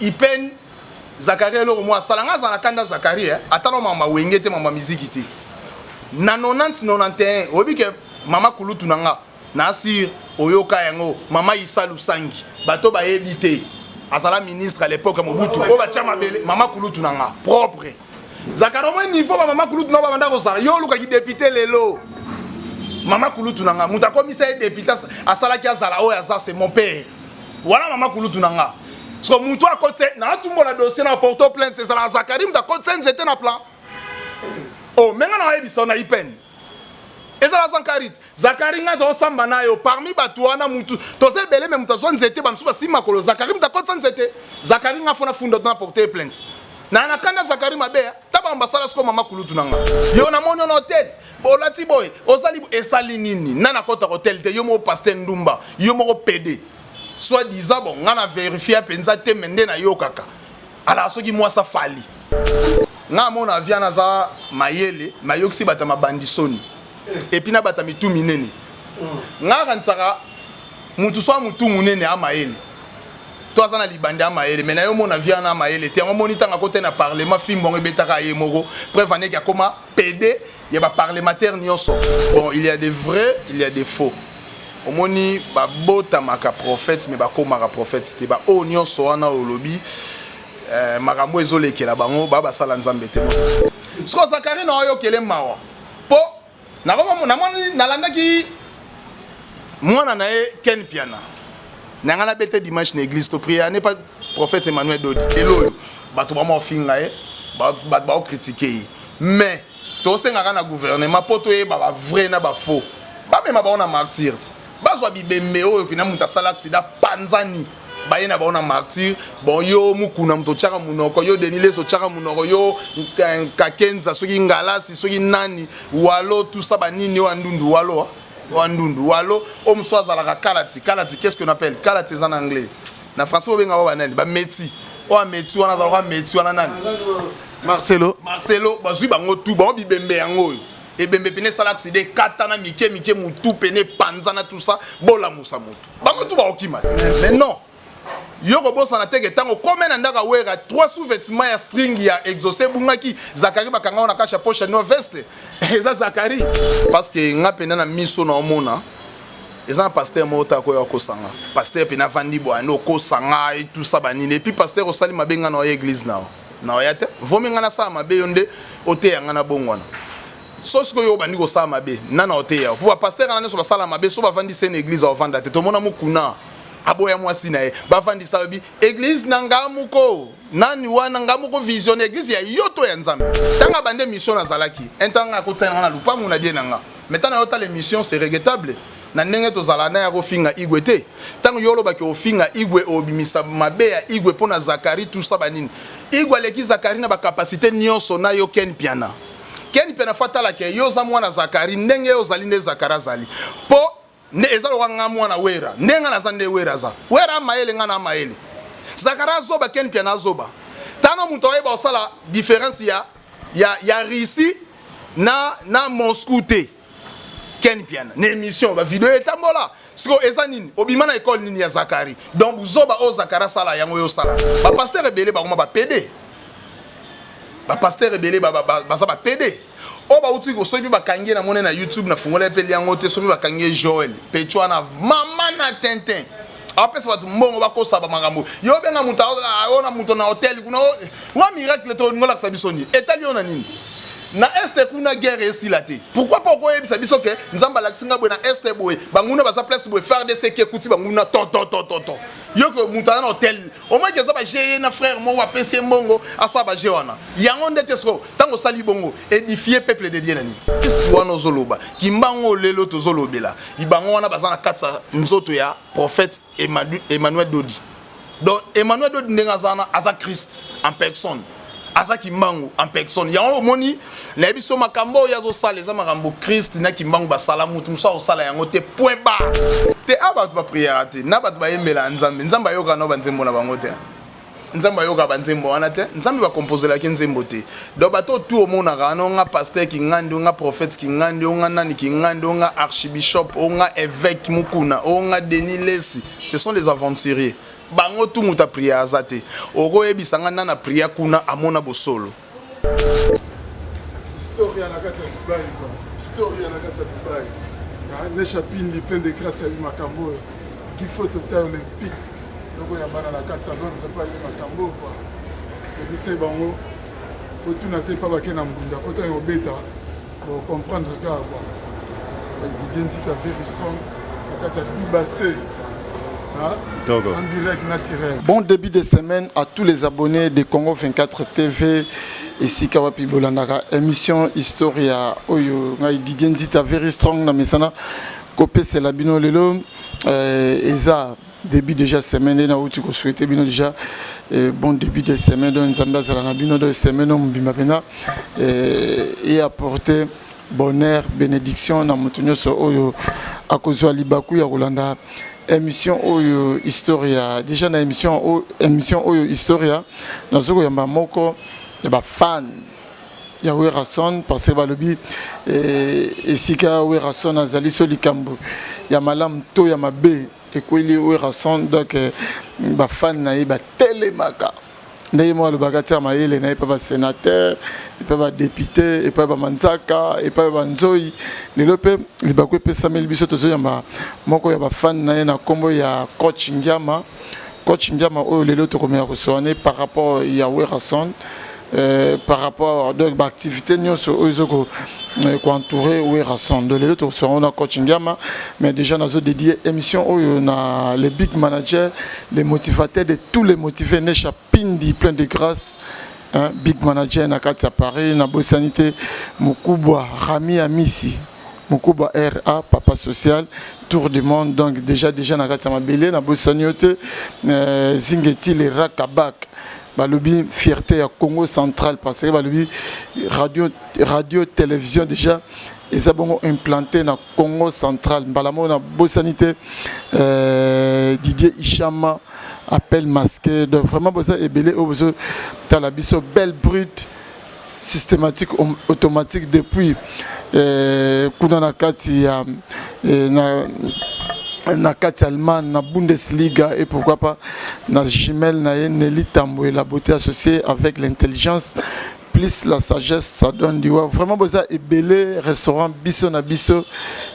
Il peine Zachary lo moi salanga za nakanda Zachary atano mama wengete mama musique te. Na 90 91 obi ke mama kulutu nanga na sir oyoka yango mama Issa Lusangi bato ba ebité asala ministre à l'époque Mobutu o ba chama bele mama kulutu nanga propre. Zachary mo niveau ba mama kulutu na ba banda ko sala yo luka ki député lelo. Mama kulutu nanga muta komisa député asala ki azala o ya ça c'est mon père. Voilà mama kulutu nanga. Parce que Moutou a côté, na tout le monde a dossier dans porto plainte, c'est ça la Zachary, mais côté c'était na plan. Oh, maintenant on a dit ça on a peine. Et ça la Zachary n'a pas samba na yo parmi batuana Moutou. To se belé même to son c'était bamsuba si makolo Zachary mais côté c'était Zachary n'a fona funda na porter plainte. Na kanda Zachary mabe, taba ambassadeur sko mama kulutu nanga. Yo na mono hôtel. Bolati boy, osali esali nini. Na kota hôtel te yo mo pasteur Ndumba, yo mo PD. Soit disant bon on a vérifié penza te mende na yo kaka ala soki moi ça fali na mon avion naza mayele mayoksi bata mabandisoni et puis na bata mitu minene nga kansaka mutu so mutu munene a mayele to azana libande a mayele mais na yo mon avion na mayele te on monita nga côté na parlement fimbo ngebetaka ye moko preuve ane ka koma PD ya ba parlementaire nyonso bon il y a des vrais il y a des faux. Omoni ba bota maka prophète mais ba ko maka prophète c'était ba onyo soana olobi makambo ezolekela bango ba sala nzambe te mosa so Zachary na yo kele mawa po na moni nalandaki mwana na e Ken Piana na ngana bete dimanche na église to prier n'est pas prophète Emmanuel Dodi elo bato ba mo finga e ba critiquer mais to senga na gouvernement poto e ba vrai na ba faux ba même ba on martyr bazwa bibembe oyo pina muta sala accident panzani bayena baona martyr bon yo mukuna muto chaka munoko yo denile so chaka munoko yo kakenza soki ngalasi soki nani walo tout ça banini o andundu walo o mswaza la kalati qu'est-ce qu'on appelle kalati en anglais na français o benga ba nani ba meti o meti wana za meti wana nani Marcelo bazwi bango tout bon bibembe yango et bembe pene sala accident katana mike mutu pene panzana tout ça bola musa mutu bango tout ba okima mais non yo ko bosa na teke tango comme na ndaka wera 3 sous-vêtements ya string ya exaucé bungaki Zachary bakanga ona kasha poche no veste eza Zachary parce que nga pena na miso na omona eza pasteur mota ko yoko sanga pasteur pena vandi bo ano ko sanga et tout ça banine et puis pasteur osali mabenga na église na yate vominga na sa mabe yonde ote yanga na bongwana sosko yo bandi ko sa mabe nana ote ya pour pasteur na so basala mabe so bavandi sen église o vanda te to mona mukuna aboya mwasi na ye bavandi salobi église nanga muko nani wana ngamuko vision église ya yoto ya nzambe tanga bande mission na zalaki entanga ko tsena na lupangu na bien nanga maintenant yota les missions c'est regrettable na ndenge to zalana ya ko finga igwe te tango yolo ba ko finga igwe obimisa mabe ya igwe pona Zachary tout ça banini igwe leki Zachary na ba capacité nyonso na yo Ken Piana fatala ke yo za mwana Zachary ndenge yo zali ne Zachary zali po ne ezalo nga mwana wera ndenga na zande wera za wera maele nga na maele Zachary zoba Ken Piana zoba tano muto eba osala différence ya Russie na Moscou te Ken Piana ne émission ba vidéo etambola siko ezanini obima na école nini ya Zachary donc zoba o Zachary sala yango yo sala ba pasteur ebele ba ngoma ba PD ba pasteur ebele ba PD o ba uti ko sobi ba kangie na mona na YouTube na fungola pe liango te sobi ba kangie Joel Petwa na mama na Tintin apesa watu mbongo ba kosa ba magambo yo benga muta ona muto na hotel kuna wa miracle to ngola sabisoni etali ona nini na este kuna guerre esilate pourquoi pas ko yebisa biso ke nzamba lakisinga bwe na este boy banguna ba sa place boy faire des que kuti banguna to yo ko muta na hotel au moins que ça ba gérer na frère mo wa pese mbongo asa ba jewana yango ndete so tango sali bongo édifier peuple de Dieu nani histoire no zoloba kimbango lelo to zolobela ibango wana bazana katsa nzoto ya prophète Emmanuel Dodi donc Emmanuel Dodi ndenga zana asa Christ en personne asa kimbango en personne yango moni na biso makambo yazo sala za makambo Christ na kimbango ba sala mutu musa o sala yango te point ba te aba ba prière te na ba ba yemela nzamba yoka no banzembo na bango te nzamba yoka banzembo wana te nzambe ba composer la nzembo te do bato tout au monde na nga pasteur ki ngandi nga prophète ki ngandi nga nani ki ngandi nga archbishop nga évêque mukuna nga Denis Lesi ce sont les aventuriers bango tu muta priya azate oko ebisanga na priya kuna amona bosolo historia na kati ya Dubai quoi historia na kati ya Dubai ne chapindi plein de grâce ya makambo qui faut total olympique donc ya bana na kati ya Londres pas ile makambo quoi to bise bango ko tuna te pa bakena mbunda ko ta obeta pour comprendre que quoi Didier Nzita very strong na kati ya Dubassé. En direct naturel. Bon début de semaine à tous les abonnés de Congo 24 TV et Sikawapi Bolandaka. Émission Historia Oyo Didier Nzita very strong na mesana Kopé c'est la bino lelo eza début déjà semaine na uti ko souhaiter bino déjà bon début de semaine donc nzamba za na bino de semaine on bima pena et apporter bonheur bénédiction na mutunyo so oyo akozwa libaku ya Rolanda. Émission Oyo Historia déjà na émission Oyo Historia nazoko yamba moko ya ba fan ya Werason parce que balobi esika Werason azali solikambo ya malam to ya mabe ekweli Werason donc ba fan na ba telemaka ndeye mo le bagatia mayele na pas sénateur et pas député et pas manzaka et pas nzoi lelo pe libako pe Samuel biso tozo yamba moko ya ba fan na na kombo ya coach Ngiama o lelo to komya ko soane par rapport ya Werason par rapport donc activité nyonso ozoko ko entourer Werason de lelo to so on a coach Ngiama mais déjà nazo dédié émission oyo na les big managers les motivateurs de tous les motivés ne chapindi plein de grâce. Big manager na kati ya Paris na Bosanité Mukubwa Rami Amisi Mukubwa RA papa social tour du monde donc déjà na kati ya mabele na Bosanité Zingeti le Rakabak balobi fierté ya Congo central parce que balobi radio télévision déjà ils ont implanté na Congo central balamo na Bosanité Didier Ishama appel masqué donc vraiment besoin et belé au besoin talabiso belle brute systématique automatique depuis kuna na kati ya na kati Allemagne na Bundesliga et pourquoi pas na jumelle na Nelly Tambo et la beauté associée avec l'intelligence plus la sagesse ça donne du vraiment besoin et belé restaurant biso na biso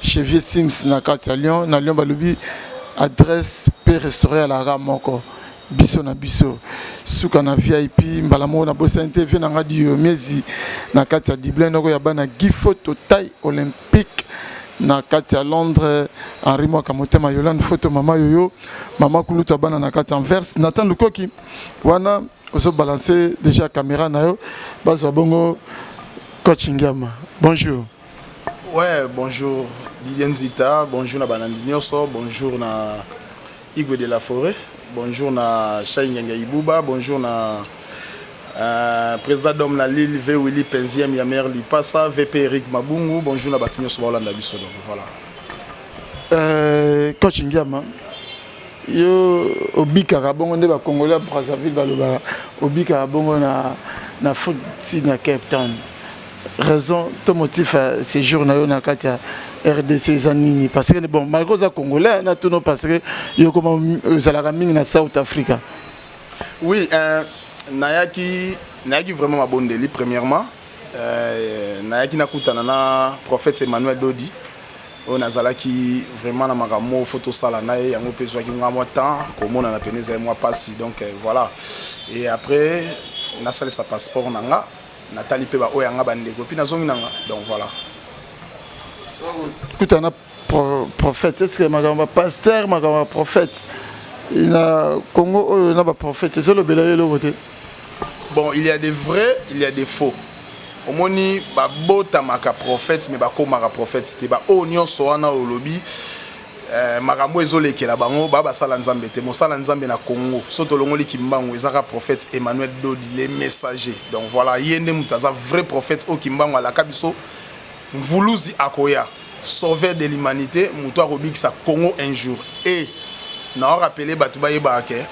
chez Vieux Sims na kati ya Lyon na Lyon balobi adresse peut restaurer à la ramoko biso na biso suka na VIP mbalamo na Bosanité vient na radio miezi na kati ya Dublin noko ya bana gifoto taille olympique na kati ya Londres Henri Mokamotema Yolande photo mama yoyo mama kuluta bana na kati Anvers Nathan Lukoki wana oso balancer déjà caméra na yo bazo bongo coach Ngiama bonjour. Ouais, bonjour Didier Nzita, bonjour na Banandinyoso, bonjour na Igwe de la Forêt, bonjour na Chai Nyanga Ibuba, bonjour na président d'homme na Lille, V. Willy Penziem Yamer Lipasa, VP Eric Mabungu, bonjour na Batunyoso Balanda Biso, donc voilà. Coach Ngiama, yo obika bongo nde ba Congolais Brazzaville baloba obika bongo na foot na Cape Town. Raison, ton motif ces jours na katia RDC zanini parce que bon malgré ça Congolais na tout parce que yo comme zalaka mingi na South Africa. Oui, nayaki vraiment ma bonne délit premièrement nayaki nakutana na prophète Emmanuel Dodi on azalaki vraiment na makamo photo sala na ye yango pezo ki ngwa temps komona na peneza moi passi donc voilà et après na salé sa passeport nanga Nathalie Peba Oyanga Bandego puis nazongi nanga donc voilà. Tout un prophète est-ce que magamba pasteur magamba prophète il a Congo na ba prophète c'est le belaye le côté. Bon il y a des vrais il y a des faux. Omoni ba bota maka prophète mais ba ko maka prophète c'était ba onyo soana olobi makambo ezolekela bango baba sala nzambe te mosala nzambe na Congo soto longoli kimbango ezaka prophète Emmanuel Dodi les messagers donc voilà yende mutaza vrai prophète o kimbango ala kabiso mvuluzi akoya sauveur de l'humanité muto akobikisa Congo un jour et na rappeler batu bayeba ke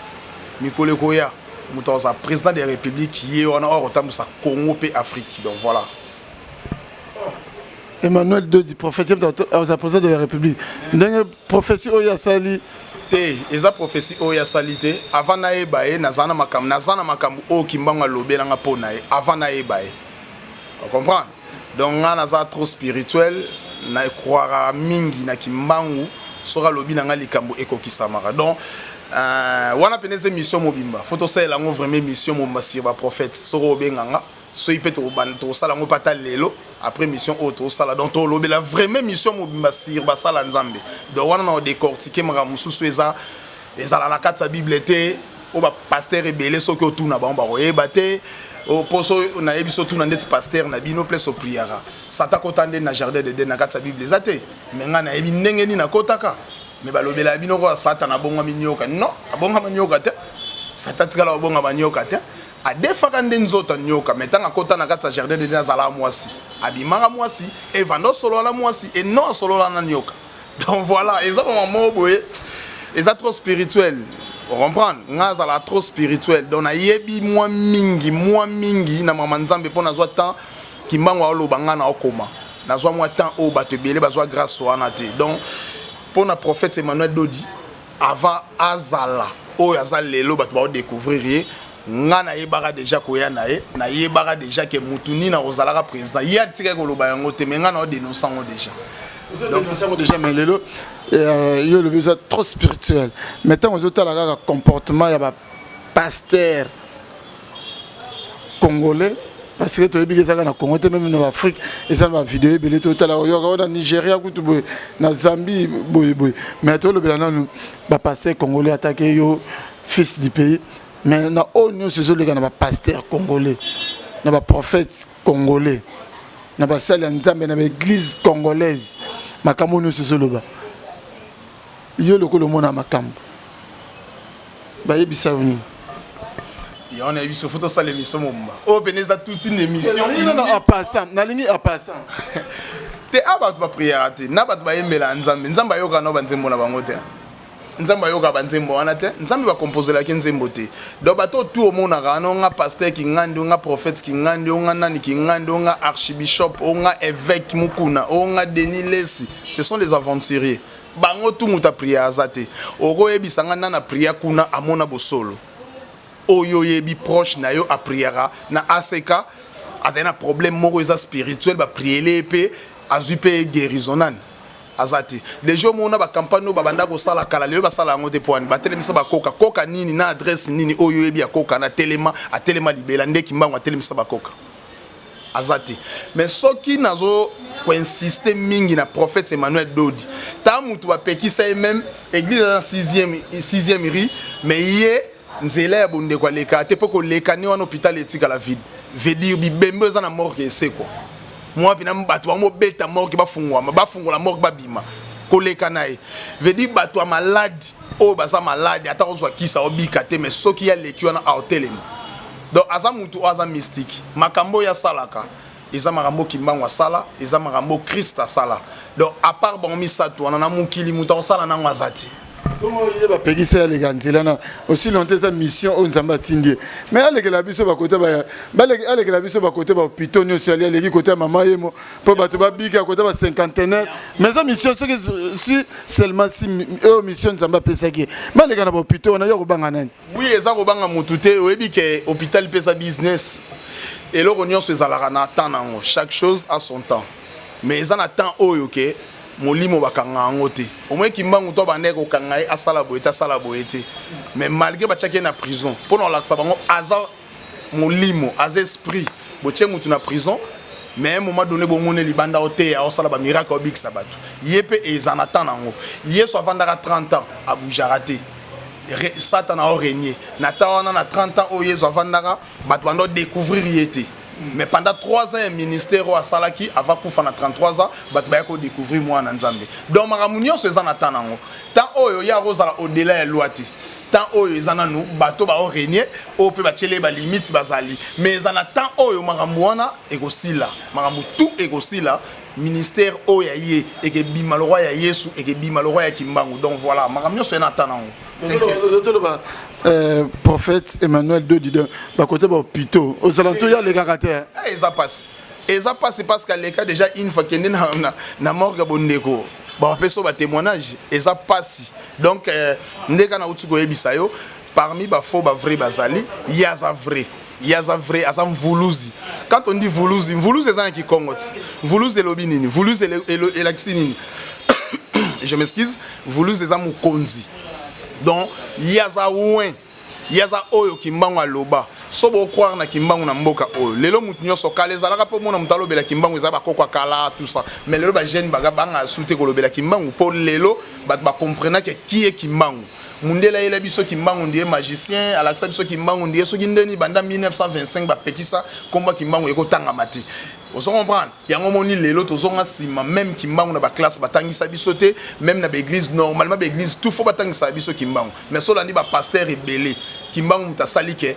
mikole koya muto za président de la République yé on a otambu sa Congo pe Afrique donc voilà. Emmanuel Dodi, prophète, aux opposants de la République. Dans la prophétie, il y a sali te eza prophétie oyo ya salité avant na yeba ye nazana makambo o kimbango lobela nga pona ye avant na yeba ye. On comprend? Donc nga naza trop spirituel na croire mingi na kimbangu sora lobi na nga likambo ekokisamaka. Donc wana peneze mission mobimba. Faut to sala ngo vraiment mission mobimba sur ba prophète soro benganga so ipete o ban to sala ngo pata lelo après mission auto sala donc to lobela vraiment mission mobimba sur ba sala nzambe. Donc wana na décortiquer maka mususu eza la kati ya bible te o ba pasteur ebele soki otuna ba oyeba te o poso na yebiso tuna ndeti pasteur na bino place o priera sata kotande na jardin de na kati ya bible ezate menga na yebi ndenge ni na kotaka me balobela bino ko sata na bonga minyoka non abonga manyoka te sata tikala bonga manyoka te adefaka nde nzoto nyoka metanga kota na kati ya jardin de na zala mwasi abimaka mwasi evando solo la mwasi et non solo la na nyoka. Donc voilà, ils ont un mot boye, ils sont trop spirituels. On comprend? Nga zala trop spirituel. Donc na yebi moi mingi na mama nzambe po na zwa temps kimbango alo banga na okoma. Na zwa moi temps o batebele bazwa grâce wana te. Donc pour na prophète Emmanuel Dodi avant azala o yazala lelo bat ba découvrir nga na yebaka déjà koya na ye na yebaka déjà que mutuni na ozalaka président. Ya tika ko loba yango te menga na dénoncer ngo déjà. Donc nous savons déjà mais lelo le besoin trop spirituel. Maintenant aux autres là comportement il y a pasteur congolais parce que tu es bien ça na Congo même en Afrique et ça va vidéo belé tout là au Nigeria kutu boy na Zambie boy mais tout le blanc nous pasteur congolais attaqué yo fils du pays mais na au nous ce les gars na pasteur congolais na prophète congolais na ba salle nzambe na église congolaise makambo nous ce loba yo lokolo mona makambo ba yebisa oni et on a eu ce photo ça l'émission momba oh beneza toute une émission non en passant na lingi en passant te abat ba prière te na bat ba yemela nzambe yoka no banzembo na bango te nzambe yoka banzembo wana te nzambe ba composer la nzembo te do bato tout au monde na nga pasteur ki ngandi nga prophète ki ngandi nga nani ki ngandi nga archbishop nga évêque mukuna nga Denis Lesi ce sont les aventuriers bango tout muta prière azate oko yebisanga na prière kuna amona bosolo oyo yebi proche na yo a prière na aseka azana problème moko eza spirituel ba prier pe azupe guérisonan azati les jours mona ba campagne ba banda ko sala kala le ba sala ngote poani ba telemisa ba koka nini na adresse nini oyo yebi akoka na telema libela ndeki mbango atelemisa ba koka azati mais soki nazo ko insister mingi na prophète Emmanuel Dodi ta mutu ba pekisa même église en 6e ri mais yé nzela ya bonde kwa leka te poko leka ni wana hôpital etika la vide veut dire bibembe za na morgue c'est quoi moi pina bato ba mo beta morgue ba fungwa morgue ba bima ko leka nae veut dire bato malade o baza malade ata ozwa kisa obika te mais soki ya leki wana a hotelema donc aza mutu aza mystique makambo ya salaka eza makambo kimbango sala eza makambo Christ sala donc à part bon misato wana na mukili muta sala na ngwazati. Donc il y a pas ça les gars aussi longtemps sa mission on s'en batindie mais avec la biso ba côté ba avec la biso ba côté ba hôpital nous aller aller côté maman yemo pour ba to ba bika côté ba cinquantenaire mais sa mission si seulement si mission nzamba pesa ki mais les gars na hôpital on a yo banga nani oui eza ko banga mutute oyebi ke hôpital pesa business et le rognon se zalaka na temps nango chaque chose a son temps mais eza na temps oyo ke molimo bakanga ngote au moins kimbangu to bande ko kanga asala boete mais malgré bachake na prison pour la sabango aza molimo az esprit boche mutu na prison mais à un moment donné bon mone libanda ote ya osala ba miracle obik sabatu yepe ezana tanango yeso avandaka 30 ans a boujarate Satan a régné na tawana na 30 ans o yeso avandaka bat bando découvrir yete. Mais pendant 3 ans, le ministère a salaki avant qu'on fasse 33 ans, bah tu vas découvrir moi en Nzambe. Donc ma ramunion c'est ça n'attendons. Tant oh y a Rosa au-delà de loi. Tant oh y a nous bateau va régner, oh peut battre les limites bazali. Mais en attendant oh y ma ramouana et aussi là, ma ramou tout et aussi là. Ministère oh y a et que bimaloroi y a Yesu et que bimaloroi y a Kimbangu. Donc voilà, ma ramunion c'est n'attendons. Prophète Emmanuel Dodi bah côté bah hôpital aux alentours il y a les caractères et ça passe parce que les cas déjà une fois qu'il est na morgue bondeko ba peso ba témoignage et ça passe donc ndeka na utu koyebisa yo parmi ba faux ba vrai bazali yaza vrai aza mvuluzi. Quand on dit mvuluzi c'est ça qui kongote. Mvuluzi elobinini, mvuluzi elaxinini. Je m'excuse, mvuluzi eza mukonzi. Donc yaza ouin, yaza oyo kimbango aloba. So bo croire na kimbango na mboka oyo. Lelo mutu nyonso kala ezalaka po mona mutalo bela kimbango eza bakoko kala tout ça. Mais lelo ba jeune baga banga souté ko lobela kimbango pour lelo ba comprendre que qui est kimbango. Mundela yela biso kimbango ndiye magicien, alaksa biso kimbango ndiye so kindeni banda 1925 ba pekisa komba kimbango ekotanga mati. Vous comprenez? Yango moni lelo tozonga sima même kimbango na ba classe batangisa biso te, même na ba église normalement ba église tout faut batangisa biso kimbango. Mais so landi ba pasteur ebelé, kimbango mutasali ke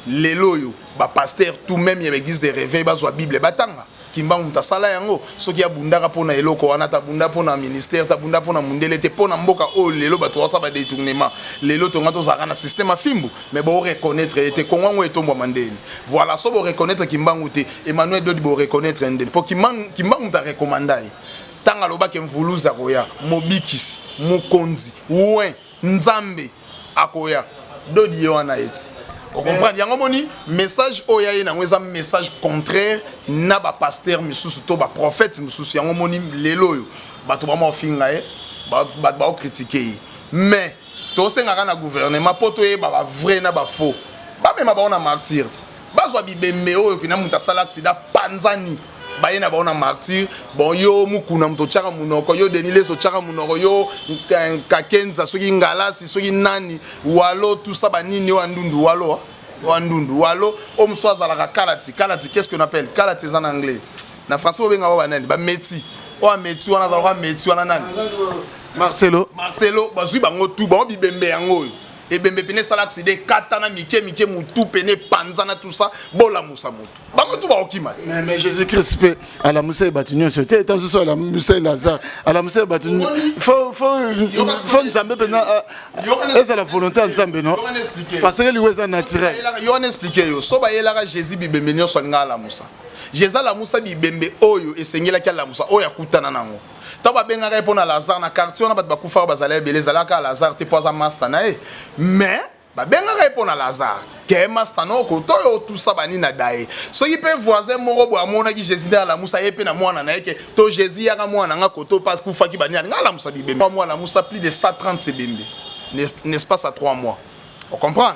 lelo yo ba pasteur tout même ya ba église de réveil bazwa bible batanga. Kimbango mutasala yango soki ya bundaka pona eloko wana ta bunda pona ministère ta bunda pona mundele te pona mboka o lelo bato wasa ba détournement lelo tonga to zaka na système afimbu mais bo reconnaître te kongo etombo mandeni voilà so bo reconnaître kimbango te Emmanuel Dodi bo reconnaître ndeni po kimbango ta recommandai tanga loba ke mvuluza koya mobikisi mukonzi ouin nzambe akoya Dodi yo wana eti. Vous comprenez? Yango moni message oya na ngweza message contraire na ba pasteur misusu to ba prophète misusu yango moni lelo yo bato ba mo finga ba critiquer mais to senga na gouvernement poto e ba vrai na ba faux ba même ba on a martyr ba zo bibembe oyo pina muta sala accident panzani ba yena ba on a martyr bon yo mukuna muto chaka munoko yo denile so chaka munoko yo kakenza soki ngala si soki nani walo tout ça ba nini o andundu walo wandundu walo o mswaza la kalati qu'est-ce qu'on appelle kalati en anglais na français o benga ba nani ba meti o meti wana za ba meti wana nani Marcelo bazui bango tout ba bibembe yango et bembe pene sala accident katana mike mutu pene panzana tout ça bola musa mutu bango tout ba okima mais Jésus-Christ peut à la musa batunyo c'était tant ce soit la musa Lazare à la musa batunyo faut nzambe pena c'est la volonté nzambe non parce que lui est naturel yo on expliquer yo so ba yela Jésus bibembe nyonso nga la musa Jésus la musa bibembe oyo esengela kya la musa oyo akutana nango taba benga répondre Lazare na quartier on a ba kufa bazala beleza ka Lazare te poza master na mais ba benga répondre Lazare ke master no ko to yo tout ça bani na dae so yi pe voisin moko bo amona ki Jésus na la musa yepe na mwana na yeke to Jésus ya ka mwana nga ko to pas kufa ki bani nga la musa bibembe moi la musa plus de 130 sebembe n'est-ce pas ça 3 mois on comprend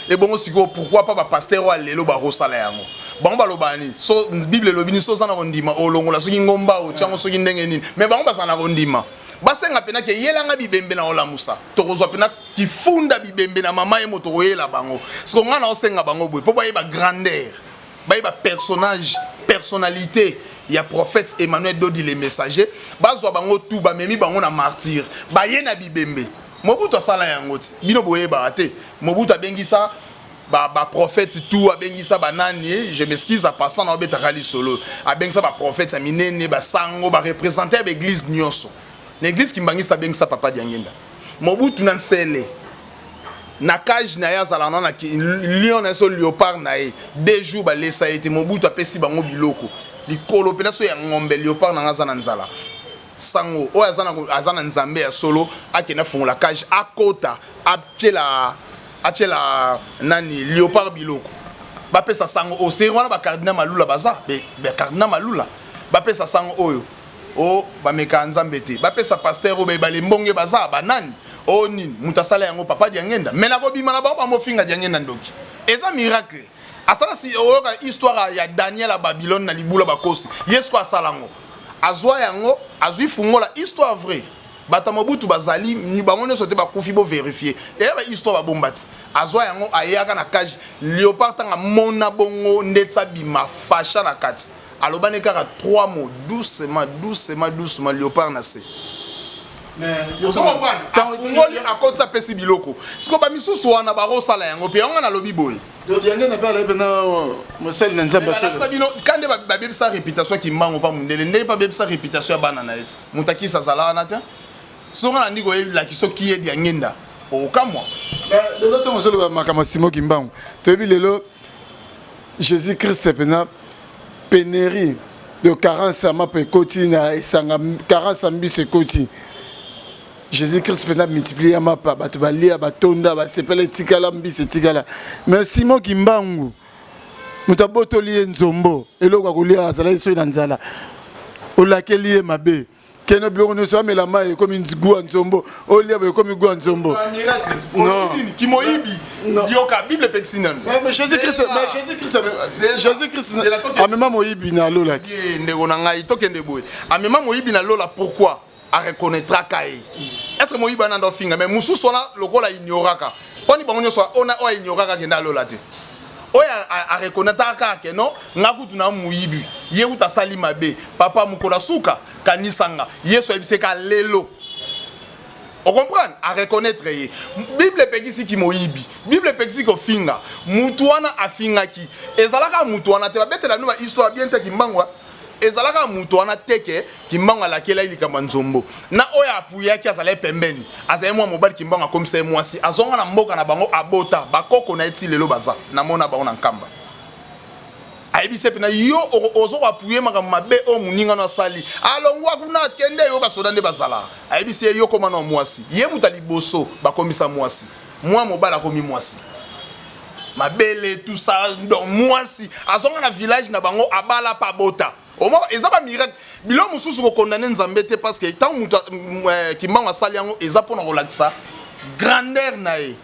et bon aussi pourquoi pas ba pasteur wa lelo ba rosala yango bango balobani so bible lobini so sana kondima olongola soki ngomba o chango soki ndenge nini mais bango basana kondima basenga pena ke yelanga bibembe na olamusa tokozwa pena kifunda bibembe na mama ye moto koyela bango siko ngana osenga bango boy po ba grandeur ba personnalité ya prophète Emmanuel Dodi le messager bazwa bango tout ba memi bango na martyr ba ye na bibembe Mobutu sala yango ti bino boye ba te Mobutu abengisa ba prophète tout abengisa banani je m'excuse à passant na obeta kali solo abengisa ba prophète minene ba sango ba représenter l'église nyonso l'église qui mbangisa abengisa papa diangenda Mobutu na nsele na cage na ya zala na lion na so léopard na e 2 jours ba lesa été Mobutu apesi bango biloko likolo pena so ya ngombe léopard na ngaza na nzala sango o azana nzambe ya solo akena fungola cage akota achela nani léopard biloko bapesa sango o se wana ba cardinal malula baza be cardinal malula bapesa sango oyo o bameka nzambe te bapesa pasteur o be balembonge baza banani o nini mutasala yango papa diangenda mena ko bima na ba mofinga diangenda ndoki eza miracle asala si o histoire ya Daniel à Babylone na libula bakosi yesu asalango azwa yango azwi fungola histoire vraie bata Mobutu bazali ni bango ne sote ba kufi bo vérifier et ba histoire ba bombati azwa yango ayaka na cage léopard tanga mona bongo ndetsa bima fasha na kati alobane kaka 3 mots doucement léopard na se mais yo so mwana tangoli akotsa pesi biloko siko ba misusu wana ba rosala yango pe yango na lobi bol do dianga na pala pena mosel na nzamba sala sabino kande ba bebisa réputation ki mango pa mundele ndenge pa bebisa réputation ya bana na eti mutaki sa sala na ta songa na ndiko la kiso ki ye diangenda o kamwa lelo to moselo ba makama simo kimbango to bi lelo Jésus Christ pena pénéri de carence à ma pécoti na esanga carence ambis ekoti Jésus-Christ peut multiplier ma pa bato balia batonda ba sepele tikala mbis tikala mais Simon Kimbangu mutaboto lié nzombo eloko kolia azala so na nzala olakeli mabe keno biloko ne so mela mai comme une goût nzombo olia ba comme goût nzombo non kimoyibi yoka bible pexinan mais Jésus-Christ amema moyibi na lola ndeko na ngai tokende boye amema moyibi na lola pourquoi a reconnaîtra kai est-ce que moyiba na ndo finga mais mususu na lokola ignoraka poni bango nyoso ona o ignoraka kenda lola te oya a reconnaîtra ka ke non ngakutu na moyibi ye uta sali mabe papa mukola suka kanisanga yeso ebiseka lelo on comprend à reconnaître ye bible pekisi ki moyibi bible pekisi ko finga mutu wana afinga ki ezalaka mutu wana te babetela no ba histoire bien te kimbangwa ezalaka mutu wana teke kimbangwa lakela ilikamba nzombo na oya apuya ki azala pembeni azali mwa mobali kimbangwa comme ça mwasi azonga na mboka na bango abota bakoko na eti lelo baza na mona bango na nkamba ayebise pena yo ozo apuye makambo mabe o muninga no sali alongwa kuna kende yo basoda nde bazala ayebise yo koma na mwasi ye mutali boso bakomisa mwasi mwa mobala komi mwasi mabele tout ça donc mwasi azonga na village na bango abala pa bota omo ezaba miracle bilo mususu ko condamner nzambe te parce que tant mutu kimbanga sali yango ezapo na relaxa grandeur na e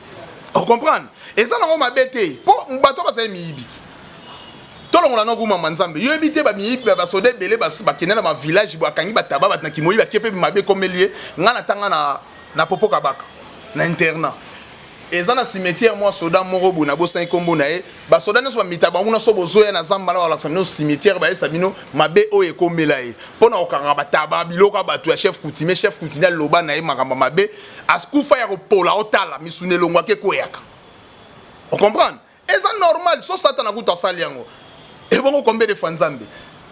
on comprendre ezana ngo mabete po bato ba sa miyibiti tolongo na nguma manzambe yo ebite ba miyibi ba sode belé basi bakena na village bo akangi bataba batna kimoyi ba kepe mabe komelie ngana tanga na popo kabaka na internat ezana cimetière moi soda morobo na bosa ikombo na e ba soda ne so mitaba nguna so bozoya na zamba na wala samino cimetière ba sabino mabe o ekomela e pona okanga bataba biloko batu ya chef coutumier loba na e makamba mabe askufa ya kopola otala misune longwa ke koyaka on comprend eza normal so satana kuta sali yango et bon combien de fois nzambe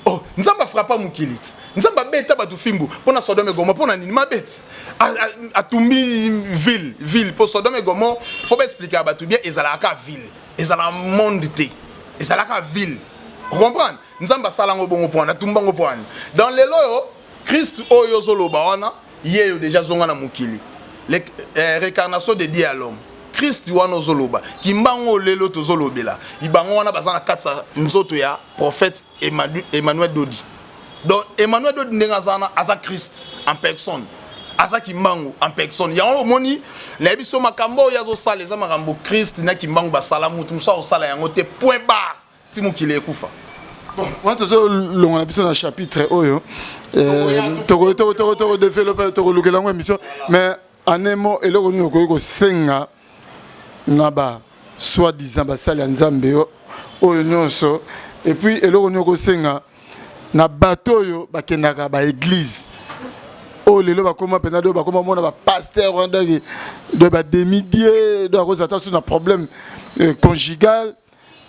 oh nzamba frappa mukiliti nzamba beta batu fimbu pona Sodome Gomorrhe pona nini mabeti atumbi ville pour Sodome Gomorrhe faut pas expliquer batu bien ezalaka ville ezala monde te ezalaka ville on comprend nzamba salango bongo pona tumbango pona dans les loyo Christ oyo zoloba wana yeyo déjà zonga na mukili réincarnation de Dieu à l'homme Christ wana zoloba kimbango lelo to zolobela ibango wana bazana katsa nzoto ya prophète Emmanuel Dodi donc Emmanuel Dodi ndenga zana aza Christ en personne aza kimbango en personne ya omoni na biso makambo ya zo sala za makambo Christ na kimbango basala mutu musa osala yango te point barre ti mukile ekufa bon on to longa biso na chapitre oyo to développer to lokela ngo émission mais anemo eloko ni ko senga naba soi-disant basali ya nzambe oyo nyonso et puis eloko nyoko senga na bato oyo bakendaka ba église o lelo bakoma pena do bakoma mona ba pasteur wanda de ba demi-dieu do cause attention na problème conjugal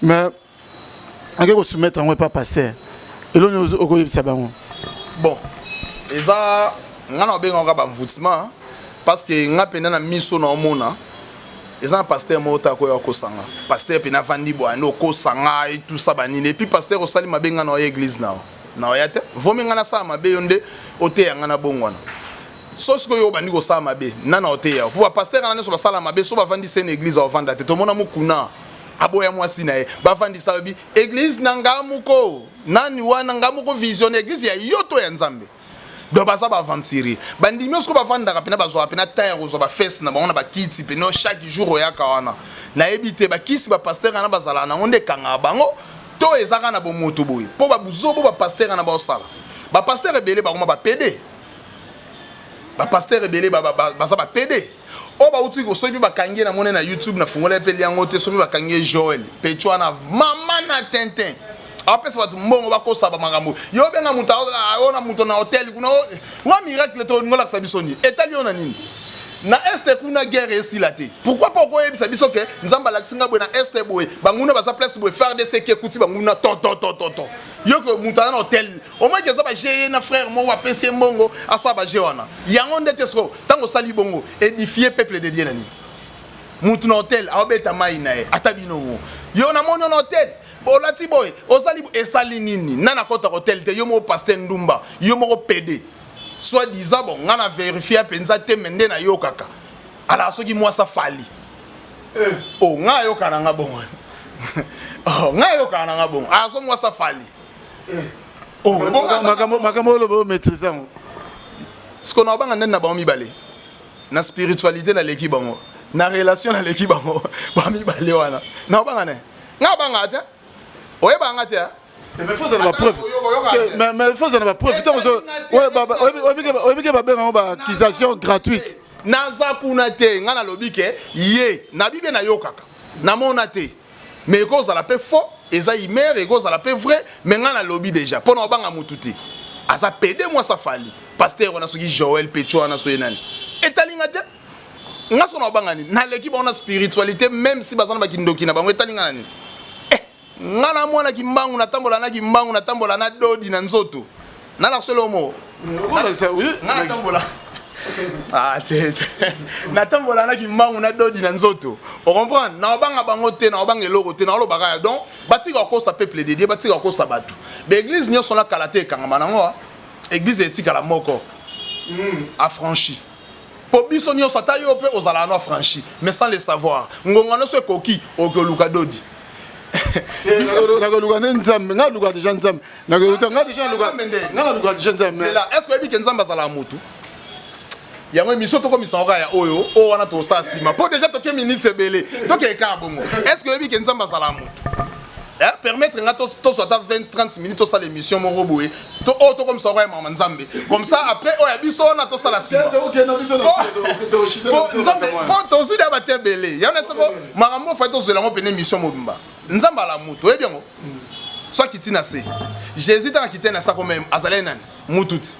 mais ngeko soumettre en pas pasteur eloko nyoko okoyebisa bango bon eza ngana obenga ba mvutima parce que nga pena na miso na omona ezan pasteur mota ko yakosanga pasteur pena vandi bo ano kosanga et tout ça banine et puis pasteur osali mabenga na église na oyate vomenga na sa mabe yonde oteya ngana bongwana so siko yo bandi ko sa mabe nana oteya pour pasteur na so basala mabe so bavandi sen église o vanda te to mona mukuna aboya mwasi na e bavandi salobi église nanga muko nani wana ngamuko vision église ya yoto ya nzambe do baza ba aventurer bandimi osko bavandaka pena bazwa pena taire ozo ba fest na bango na bakiti pena chaque jour oyaka wana na ebite bakisi ba pasteur na bazala na onde kanga bango to ezaka na bomoto boy po ba buzobo ba pasteur na ba osala ba pasteur ebele ba ngoma ba PD ba pasteur ebele baza ba PD o ba uti ko sobi ba kangie na mona na YouTube na fungola pe liango te sobi ba kangie Joel Petro na mama na Tintin apesa watu mbongo bakosa ba makambo yo benga muta ona muto na hotel kuna wa miracle to ngola kusabisoni etali ona nini na este kuna guerre esilate pourquoi pas ko yebisa biso ke nzamba la kisinga bwe na este boy banguna baza place boy faire de ce que kuti banguna to yo ko muta na hotel au moins que ça ba gérer na frère mo wa pese mbongo asa ba jewana yango ndete so tango sali bongo édifier peuple de Dieu nani mutu na hôtel aobeta mai na ye ata bino mo yo na moni na hôtel bolati boy osali esali nini nana kota hôtel te yo mo pasteur Ndumba yo mo PD soit disant bon ngana vérifier penza te mende na yo kaka ala soki moi ça fali oh nga yo kana nga bon oh nga yo kana nga bon ala so moi ça fali oh makambo lo maîtriser ce qu'on a banga na ba mi balé na spiritualité na leki bango na relation na leki bango ba mi balé wana na banga ne nga banga te oye banga te mais faut ça la preuve mais faut ça la preuve tant ouais baba obike ba benga ba accusation gratuite naza kuna te nga na lobike ye na bibe na yokaka na mona te mais cause la paix faux eza imer et cause la paix vrai mais nga na lobi déjà pour na banga mututi asa pede moi ça fali pasteur on a soki Joël Pecho na so yenani etalinga te nga so na banga ni na l'équipe on a spiritualité même si bazana bakindoki na bango etalinga nani nga na mwana kimbangu na tambola na kimbangu na tambola na dodi na nzoto na la solo mo na tambola ah te na tambola na kimbangu na dodi na nzoto on comprend na banga bango te na banga eloko te na lo bagaya donc batika ko sa peuple dédié batika ko sa batu l'église nyo sona kalate kangama nango église etika la moko affranchi po biso nyo sa tayo pe ozala no affranchi mais sans le savoir ngonga no se koki okoluka dodi yango émission to komisa ya oyo o wana to sa sima po déjà to ke minute belé to ke ka bongo est-ce que ebi ke nzamba sala mutu permettre nga to soit 20-30 minutes to sa l'émission mon roboué to o to komisa ya mama nzambe comme ça après o ya biso na to sala sima OK na biso na to shite nzambe po to su da baté belé yana sebo marambo fa to zelango pene émission mobimba nzamba la mutu e bien ngo soit kitina se Jésus ta kitena sa quand même azalé nani mututi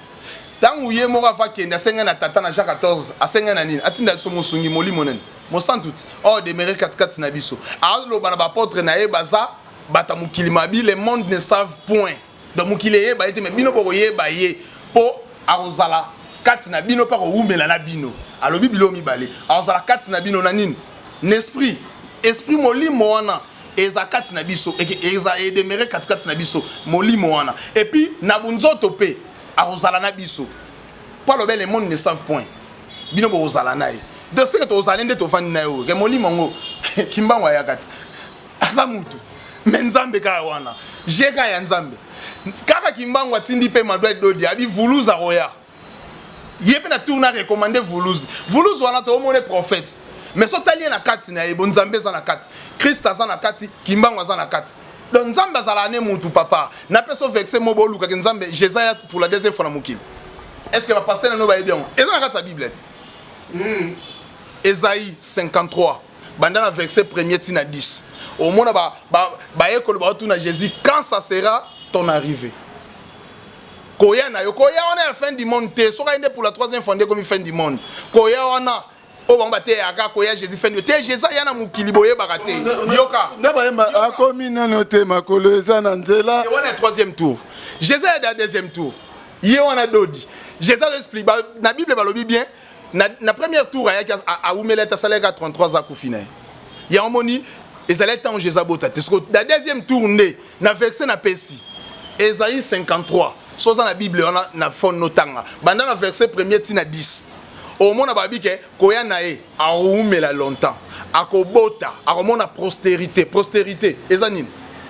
tangu ye moko afakende asenga na tata na Jacques 14 asenga na nini atinda biso mosungi molimo nani mo santuti o demeurer katikati na biso aloba na bapôtre na ye baza bata mokili mabi le monde ne savent point donc mokili ye ba ete mais bino boko ye ba ye po arozala kati na bino pa ko umela na bino alobi bilo mibale arozala kati na bino na nini n'esprit esprit molimo wana eza kati na biso eza e demeurer katikati na biso molimo wana et puis na bunzoto pe arozala na biso pour le monde ne savent point bino bo ozala na ye de ce que to ozala nde to fani na yo ke molimo ngo kimbango ya kati asa mutu menzambe ka wana jeka ya nzambe kaka kimbango atindi pe madwa dodi abi vuluza roya yebe na tourna recommander vuluza wana to omone prophète mais so tali na kati na ye bon nzambe za na kati Christ za na kati kimbango za na kati donc nzambe azala ne mutu papa na peso vexé mo boluka ke nzambe Jésaïa pour la deuxième fois na mukili est-ce que va passer na no ba bien eza na kati sa bible Ésaïe 53 banda na verset 1er tina 10 au monde ba ekolo ba tuna Jésus quand ça sera ton arrivée koya na yo koya on est la fin du monde te so inde pour la troisième fois comme fin du monde koya wana o bamba te aka koya Jésus fin du te Jésus yana mukili boye bakate yoka na ba akomi nano te makolo eza na nzela et on est troisième tour Jésus est dans deuxième tour ye on a dodi Jésus explique na Bible balobi bien na première tour a umeleta saleka 33 ans kufina ya omoni ezala temps Jésus bota te na deuxième tour ndé na verset na pesi Ésaïe 53 soza na Bible on a na fond notanga banda na verset 1er tina 10 au mona babike koya na e a umela longtemps akobota akomona postérité ezanine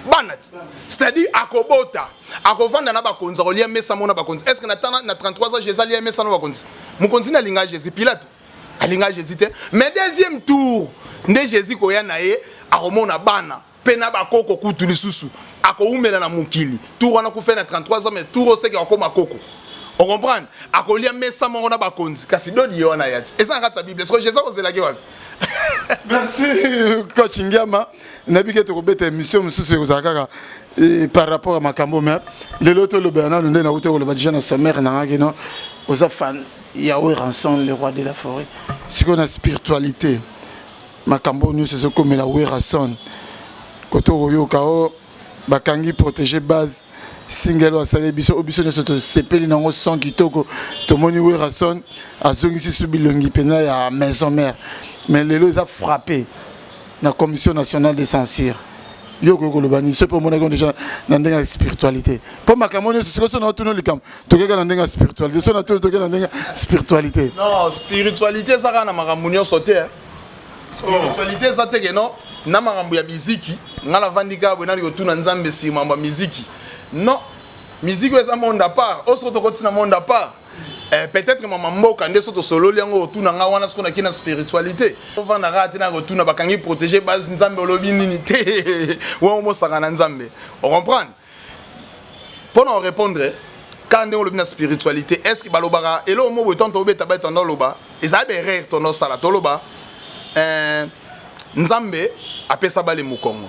banat c'est-à-dire akobota akovanda na bakonzi akolia mesa mona bakonzi est-ce que na 33 ans Jésus alia mesa na bakonzi mukonzi na linga Jésus Pilate alinga Jésus te mais deuxième tour nde Jésus koya na e akomona bana pena bakoko kutu lisusu akoumela na mukili tour wana ku fait na 33 ans mais tour oseki akoma koko on comprend akolia mesa mona bakonzi kasi dodi yona yati eza ngata Bible est-ce que Jésus ozelaki wapi merci coach Ngiama nabike to kobeta émission mususu kozaka par rapport à makambo mais le loto le Bernard ndé na uto le déjà na sommaire na ngino oza fan Yahweh rançon le roi de la forêt si qu'on a spiritualité makambo nous c'est comme la Yahweh rançon koto royo kao bakangi protéger base single wa sale biso obiso ne soto sepeli nango son kitoko to moni Yahweh rançon azongisi subilongi pena ya maison mère mais lelo ils a frappé la commission nationale de censure. Yo ko lobani c'est pour mon déjà dans la spiritualité. Pour ma camone c'est ce que son autour le cam. To ke dans la spiritualité, son autour to ke dans la spiritualité. Non, spiritualité ça kana makamunyo sauter. Spiritualité ça te que non, na makambo ya muziki, ngala vandika bona liko tuna nzambe si mamba muziki. Non, musique est un monde à part, autre côté un monde à part. Peut-être que maman mboka nde soto solo liango tuna nga wana siko na kina spiritualité. On va na rate na tuna bakangi protéger base nzambe olobi nini te. Wa mo saka na nzambe. On comprend? Pour nous répondre, quand on a une spiritualité, est-ce que balobara et là au moment où ton obeta ba ton loba, et ça be rire ton sala to loba. Nzambe apesa ba le mukongo.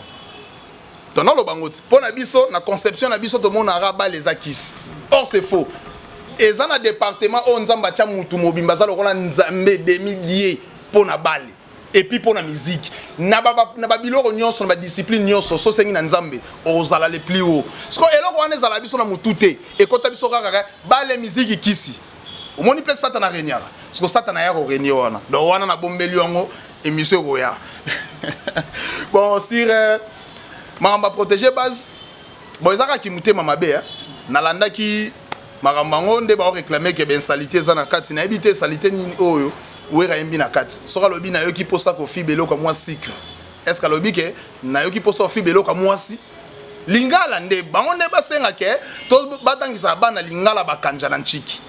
Ton loba ngoti. Pour na biso na conception na biso to mona raba les akis. Or c'est faux. Et dans le département où on a mutu mobimba za lokola nzambe demi-lié pour na bale et puis pour la musique na babiloko nyonso na discipline nyonso so sengi na nzambe ozala le plus haut parce que eloko wana ezala biso na mutute et kota biso kaka bale musique kisi omoni place satana renyara parce que satana ya renye wana donc wana na bombeli yango émission roya bon sur mamba protéger base bon ezaka ki mutema mabe na landa ki makambango nde ba réclamer que ben salité za na kati na ebité salité ni oyo wera yembi na kati soka lobi na yo ki posa ko fibelo ka moi sucre est-ce que lobi ke na yo ki posa ko fibelo ka moi si lingala nde bango nde basenga ke to batangisa bana lingala bakanja na nchiki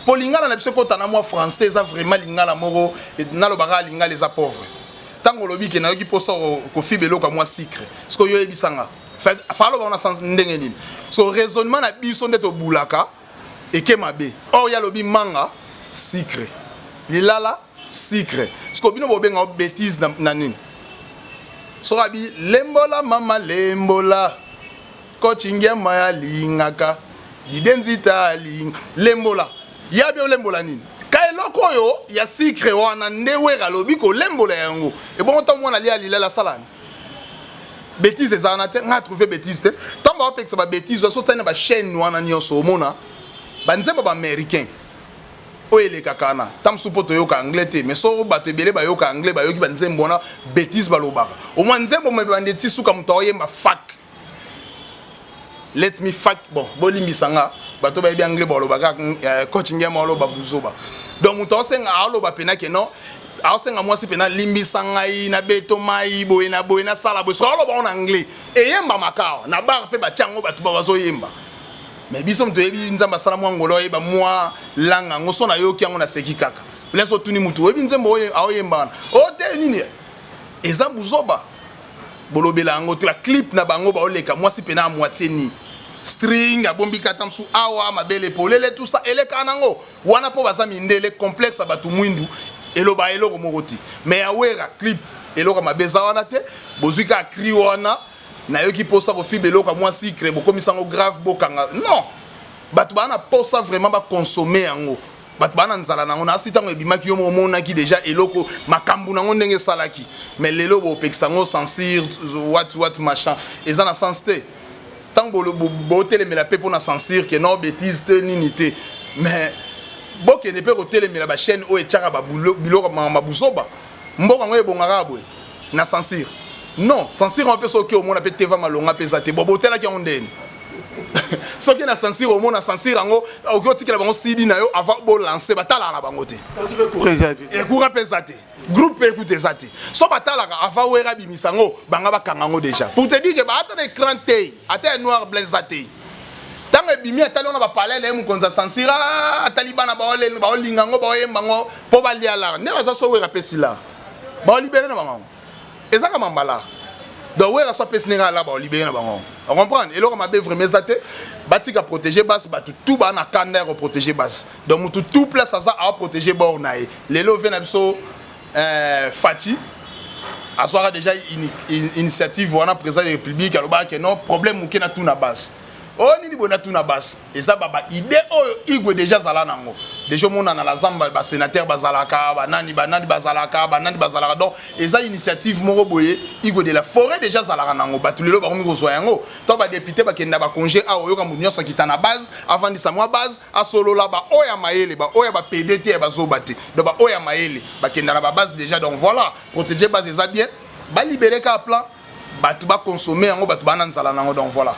po lingala na biso kota na moi français za vraiment lingala moko na lobaka lingala za pauvre tango lobi ke na yo ki posa ko fibelo ka moi sucre ce que yo ebisanga fa lo ba na sens ndenge nini so raisonnement na biso nde to bulaka et que mabe or ya lobi manga sucre lilala sucre ce que bino bobenga bêtise na nini so rabi lembola mama lembola kochingia maya lingaka didenzita ling lembola ya bi lembola nini ka eloko yo ya sucre wana nde wera lobi ko lembola yango et bon to mona lia lilala salani bêtise ezana te nga trouver bêtise te tamba opekisa ba bêtise so tena ba chaîne wana nyonso mona banzembo ba américain oele kakana tam supoto yoka anglais te mais so bato ebele ba yoka anglais ba yoki banzembo na bêtise balobaka au moins nzembo me bandeti suka mto yemba fuck let me fuck bon bolimbisanga bato ba yebi anglais balobaka coaching ya molo babuzoba donc mto senga aloba pena ke non aosenga mwasi pena limbisanga na beto mai boye na sala bo so aloba en anglais e yemba makao na bar pe ba tiango bato ba bazo yemba. Mais biso mto yebi nzamba sala mwa ngolo yeba mwa langa ngoso na yoki yango na seki kaka leso tuni mutu yebi nzembo aoyembana o te nini ezambu zoba bolobela ngo la clip na bango ba oleka mwasi pena a moitié ni string abombi katamsu awa mabele polele tout ça ele kanango wana po bazami ndele complexe batu mwindu eloba eloko mokoti mais awera clip eloko mabeza wana te bozwika cri wana na yoki posa ko fibelo ka moi sucre boko misango grave bokanga non batu bana posa vraiment ba consommer yango batu bana nzala nango na sitango ebimaki yo mona ki déjà eloko makambu nango ndenge salaki mais lelo bo peksango censure what machin ezana sens te tango bo telemela pe pour na censure que non bêtise te ninité mais boke ne peut ko telemela ba chaîne o etchaka ba biloko mabuzoba mboka ngo ebongaka boy na censure. Non, censure on peut sauter au monde appelle Teva Malonga pesate. Bobo tela qui on den. Ce qui na censure au monde na censure ngo au côté que la bango CD na yo avant bo lancer batala na bango te. Parce que courir et coura pesate. Groupe écoute zate. So batala avant wera bimisango banga bakangango déjà. Pour te dire que ba ata écran té, ata noir blanc zate. Tango bimi atali on ba parler le mu konza censure talibana ba olinga ngo ba oyembango po ba liala. Ne ba so wera pesila. Ba libérer na bango. Ezaka mambala donc ouais la soit pesnera là ba libérer na bango on comprend et là on m'a bien vraiment zaté batika protéger base batu tout ba na kanda ko protéger base donc tout place ça a protéger bord nae lelo vient na biso Fati aswara déjà initiative wana président de la République aloba que non problème muke na tout na base oh nini bona tuna bas eza baba idée oyo igwe déjà zala nango déjà mona na la zamba ba sénateur bazalaka banani bazalaka donc eza initiative moko boye igwe de la forêt déjà zalaka nango batulelo ba komi kozwa yango to ba député ba kenda ba congé a oyo ka munyoso kitana base avant di samwa base a solo la ba oya maele ba oya ba PDT ba zobate donc ba oya maele ba kenda na ba base déjà donc voilà protéger base eza bien ba libérer ka plan ba tu ba consommer yango ba tu ba nanzala nango donc voilà.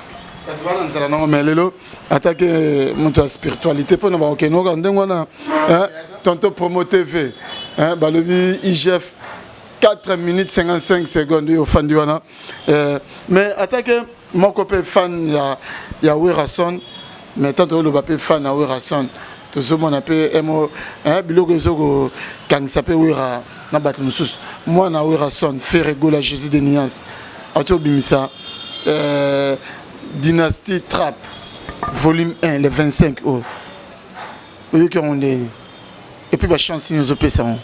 Mais lelo attaquer mon spiritualité pour nous ok nous rendons tantôt promo TV balobi IGF 4 minutes 55 secondes au fan du wana mais attaquer mon copain fan ya Werason mais tantôt le bapé fan ya Werason tout ce monde appelle mo biloko zoko quand ça peut Wera na battre musus moi na Werason faire gola Jésus de Niance ato bimisa Dynastie Trap, volume 1, le 25 août. Et puis, la chance, nous opérons.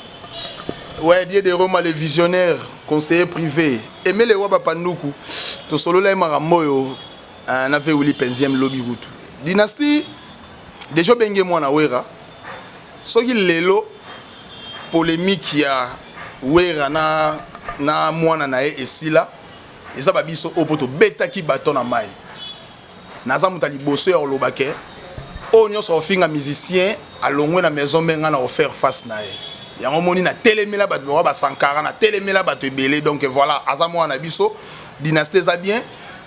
Ouais, Dieu de Roma, les visionnaires, conseillers privés. Aimez les Waba Panoukou. Tout solo là, Maramoyo, on avait eu le 15e lobby. Dynastie, déjà, bengue moi na Wera. Ce qui est le polémique, il y a Wera na moi na et si là. Et ça va bien au poto bêta qui bâton en maille. Naza mutali bosso ya olobake o nyoso ofinga musicien alongwe na maison menga na offert face na ye yango moni na telemela bato ba sankara na telemela bato ebele donc voilà azamo na biso dynastie za bien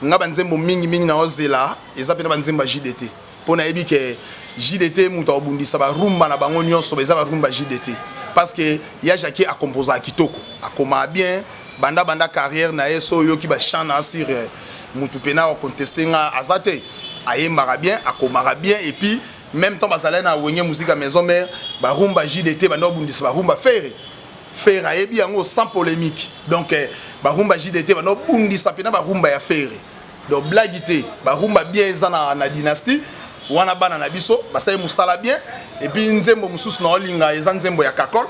nga banzembo mingi na ozela eza pena banzemba JDT pona yebi ke JDT muta obundisa ba rumba na bango nyoso eza ba rumba JDT parce que ya Jackie a composé à kitoko akoma bien banda carrière na yeso yo ki ba chana sur Moutupena a contesté Azate, Ayemara bien, Akomara bien, et puis même temps bazala na wenge musique à maison mère, Barumba JDT, Banobundis, Barumba Ferre. Ferre a bien sans polémique. Donc Barumba JDT, Banobundis, Barumba ya Ferre. Donc blagité, Barumba bien zana na dynastie, wana bana na biso, Basay Moussala bien, et puis Nzembo Moussous na Olinga, Nzembo ya Kakol,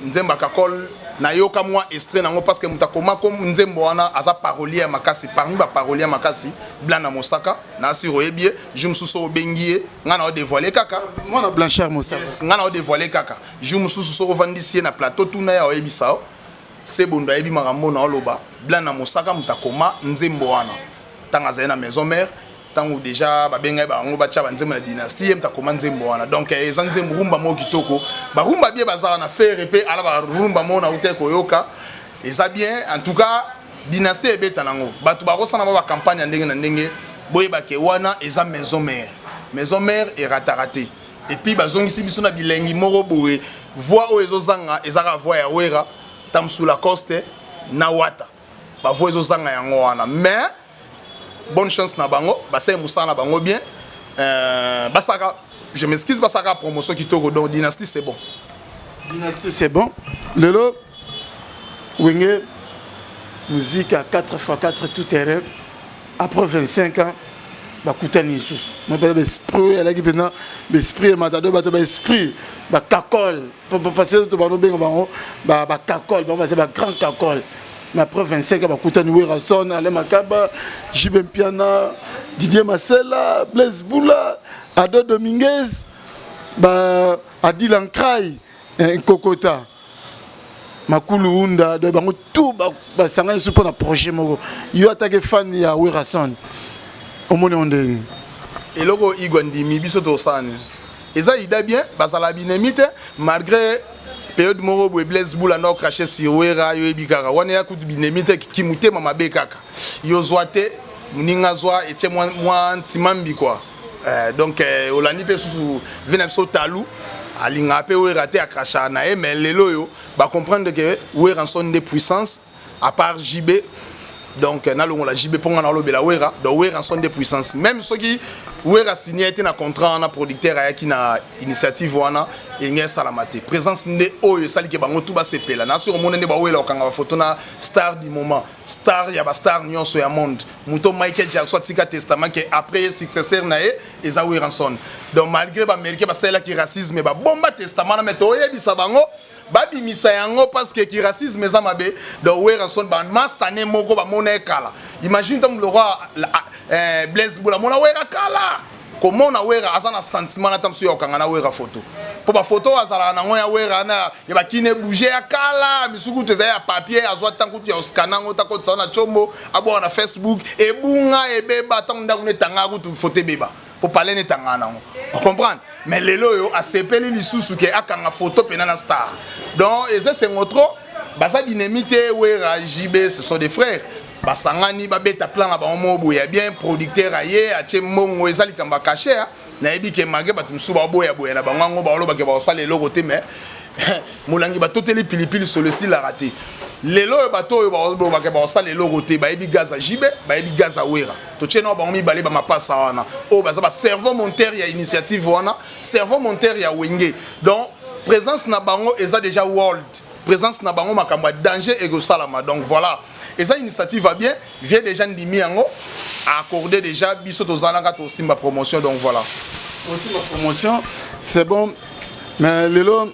Nzembo Kakol. Na yoka moi extrait nango parce que mutakoma comme nzembo wana aza parolier makasi parmi ba parolier makasi blana mosaka na siro ebie je mususo bengie ngana o dévoiler kaka moi na Blanchard mosaka ngana o dévoiler kaka je mususo vandisi na plateau tuna ya oyebisa c'est bondo ebi makambo na oloba blana mosaka mutakoma nzembo wana tanga za na maison mère tango déjà babenga bango bacha banzembo na dynastie mutakoma nzembo wana donc eza nzembo rumba mo kitoko ba rumba bien bazala na faire pe ala ba rumba mo na uteko yoka eza bien en tout cas dynastie ebeta nango batu ba rosana ba campagne ndenge na ndenge boyeba ke wana eza maison mère et raté et puis bazongisi biso na bilengi moko boye voix o ezozanga ezaka voix ya Wera tamsula coste na wata ba voix ezozanga yango wana mais bonne chance na bango basay musana bango bien basaka je m'excuse basaka promotion kitoko donc dynastie c'est bon lelo wenge musique à 4x4 tout terrain après 25 ans bakutani sous mais ba esprit elle a qui maintenant esprit matado ba esprit ba kakol pour passer to ba no bengo bango ba kakol ba c'est ba grand kakol. Mais après 25 ans, Koutani Werason, Ale Makaba, Jibem Piana, Didier Marcella, Blaise Boula, Ado Dominguez, Adi Lankrai, Kokota, Makulu Hunda, tout, ça a un projet. Il y a un fan de Werason. Au monde onde. Et logo Igwandimi, Bisoto Sane. Et ça, il a bien, ça binemite, malgré. Période moro boy Blaise Boula na craché sur Wera yo ebikaka wana ya kutu binemite kimute mama bekaka yo zoate muninga zwa etie moi timambi quoi donc olani pe susu vena so talu alinga pe Wera te akracha na mais lelo yo ba comprendre que Wera son de puissance à part JB donc na longo la JB ponga na lobela Wera donc Wera son de puissance même ceux qui Wera signé été na contrat na producteur ayaki na initiative wana engé salamate présence nde oyo sali ke bango tuba sepela na sur monde nde ba wela okanga ba photo na star du moment star ya ba star nyonso ya monde muto Michael Jackson tika testament que après successeur na ye eza Weranson donc malgré ba américain ba sala ki racisme ba bomba testament na meto yebisa bango babimisa yango parce que ki racisme eza mabe donc Weranson ba mastane moko ba mona ekala imagine tam le roi Blaise Boula mona wera kala comment na wera azana sentiment na tam su yokanga na wera photo po ba photo azala na ngoya wera na ya bakine bouger ya kala misuku teza ya papier azwa tanku ya scanner ngota ko tsana chombo abo na Facebook ebunga ebeba tangu ndakune tanga ku photo beba pour parler ne tanga nango on comprend mais lelo yo asepeli lisusu ke akanga photo pena na star donc et ça c'est notre basa binemite wera JB ce sont des frères basangani babeta plan na bango boya bien producteur aye atie mongo ezali kamba caché na yebi ke mage batu musuba boya na bango ba oloba ke ba sala eloko te mais molangi batoteli pilipili sur le site la raté lelo bato ba ke ba sala eloko te ba yebi gaza jibe ba yebi gaza wera to tiena ba mi balé ba mapasa wana o baza ba cerveau monteur ya initiative wana cerveau monteur ya wenge donc présence na bango eza déjà world présence na bango makambo danger et salama donc voilà. Et ça, l'initiative va bien, vient déjà Ndimi Yango à accorder déjà Bissot aux Alanga aussi ma promotion, donc voilà. Aussi ma promotion, c'est bon, mais les lots,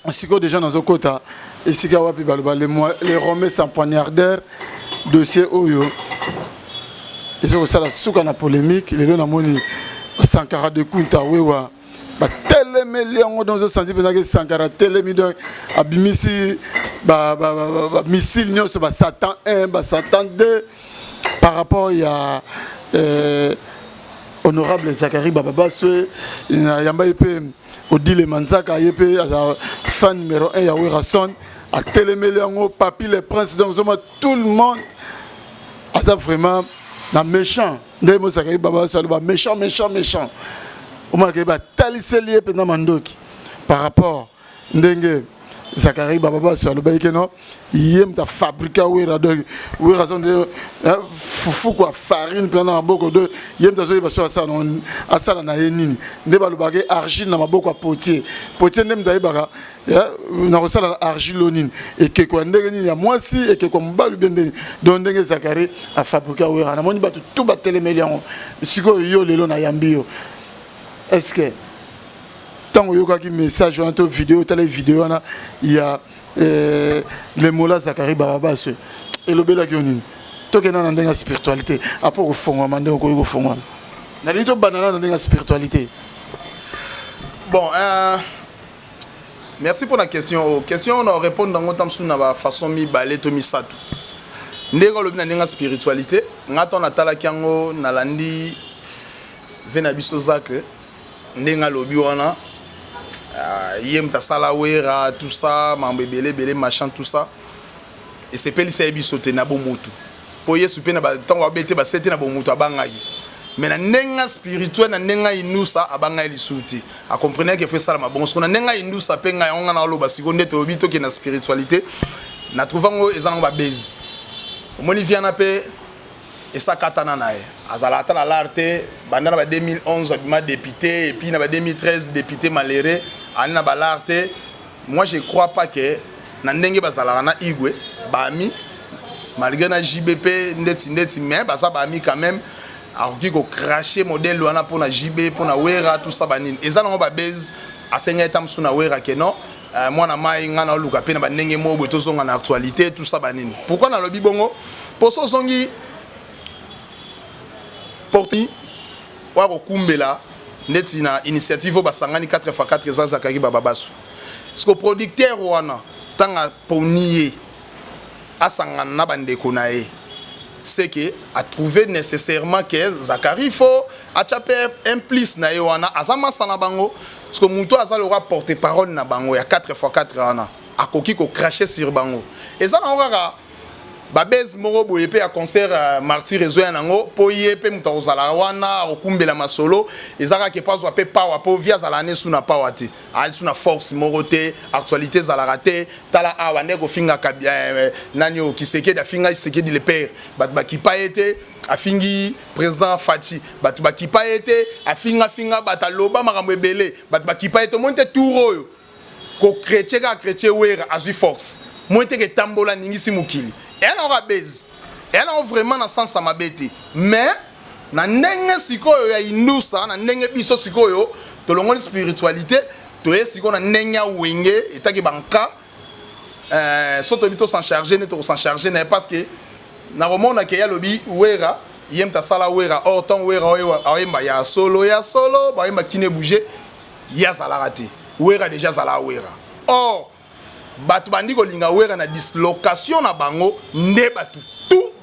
c'est quoi déjà dans un quota, et si Kawapi Baluba, les Romais sans poignardeur, dossier Oyo, et c'est ça la soukana polémique, les lots n'amoni, Sankara de Kunta, Wewa. Millions dans un senti que Sankara télémidon abimisi missile nyo sur Satan 1 Satan 2 par rapport à honorable Zakari Bababa ce yamba épée Odile Manzaka épée fan numéro 1 ya Weranson à télémillions papi les princes donc tout le monde a vraiment na méchant ndemo Zakari Bababa ce méchant par rapport à Zakari Bababa sur le baïkeno, il aime ta fabriquer foufou quoi farine pendant beaucoup de il aime ta sur ça à ça na yenini ne ba le bagay argile na maboko potier ndem zaibaka na resala argile lonine et que quoi ndenge ya moi si et que comme ba le bien donc ndenge Zakari a fabriquer na moni ba tout ba télémélion siko yo lelo na yambio. Est-ce que tant que vous message ou une vidéo, il y a les mots Zakari Bababa et le bel guionin. Tout est dans la spiritualité. Après au fond, on m'a au fond. Na lito banana dans la spiritualité. Bon, merci pour la question. Question on répond dans notre temps sur la façon mi balé to mi satu. Ndego le dans la spiritualité. Ngato na tala kiango na landi venabiso zakre. Ndenga lobi wana yem ta sala wera tout ça mambebele belé machin tout ça et c'est peli ça bisote na bomutu po yesu pe na ba tango abete ba sete na bomutu abangai mais na ndenga spirituel na ndenga inusa abangai lisuti a comprendre que fait ça ma bon ce qu'on a ndenga inusa pe nga on na loba sikonde to bito ke na spiritualité na trouvango ezango ba base omoni viana pe et ça katana nae azala atana l'arte bandana ba 2011 abima député et puis na ba 2013 député maléré alina ba l'arte moi je crois pas que na ndenge bazala na igwe bami malgré na JBP ndeti mais baza bami quand même akoki ko cracher modèle wana pour na JB pour na wera tout ça banine ezala ba base asenga etam suna wera que non moi na mai ngana luka pe na ba ndenge mo boto zonga na actualité tout ça banine pourquoi na lobi bongo pour so zongi porti wako kumbela ndeti na initiative basangani 4x4 za Zakari Bababasu ce producteur wana tanga ponier asangana na bandeko na ye c'est que a trouvé nécessairement que Zakari faut achaper implice na ye wana azama sana bango parce que muto azalora porter parole na bango ya 4x4 wana akoki ko cracher sur bango et ça na ngaka babez moko boye pe ya concert martyr ezoya nango po ye pe muto ozala wana okumbela masolo ezaka ke pas pe power po via zala ne suna power te ali suna force moko te actualité zala raté tala awa ndeko finga nani o kiseke da finga kiseke di le père bat ba ki pa été afingi président Fati batu bakipa ete afinga bataloba makambo ebele batu bakipa ete monte tour oyo ko chrétien ka chrétien wera azui force monte ke tambola ningisi mukili elle aura base elle a vraiment na sens mabete mais na ndenge sikoyo ya indusa na ndenge biso sikoyo tolongoli spiritualité toye sikoyo na ndenge wenge etaki banka soto bito s'en charger ne to s'en charger na parce que na romona ke ya lobi wera yem ta sala wera or ton wera oyemba ya solo ba yemba kine bouger ya sala raté wera déjà sala wera or batu bandi ko linga wera na dislocation na bango nde batu tout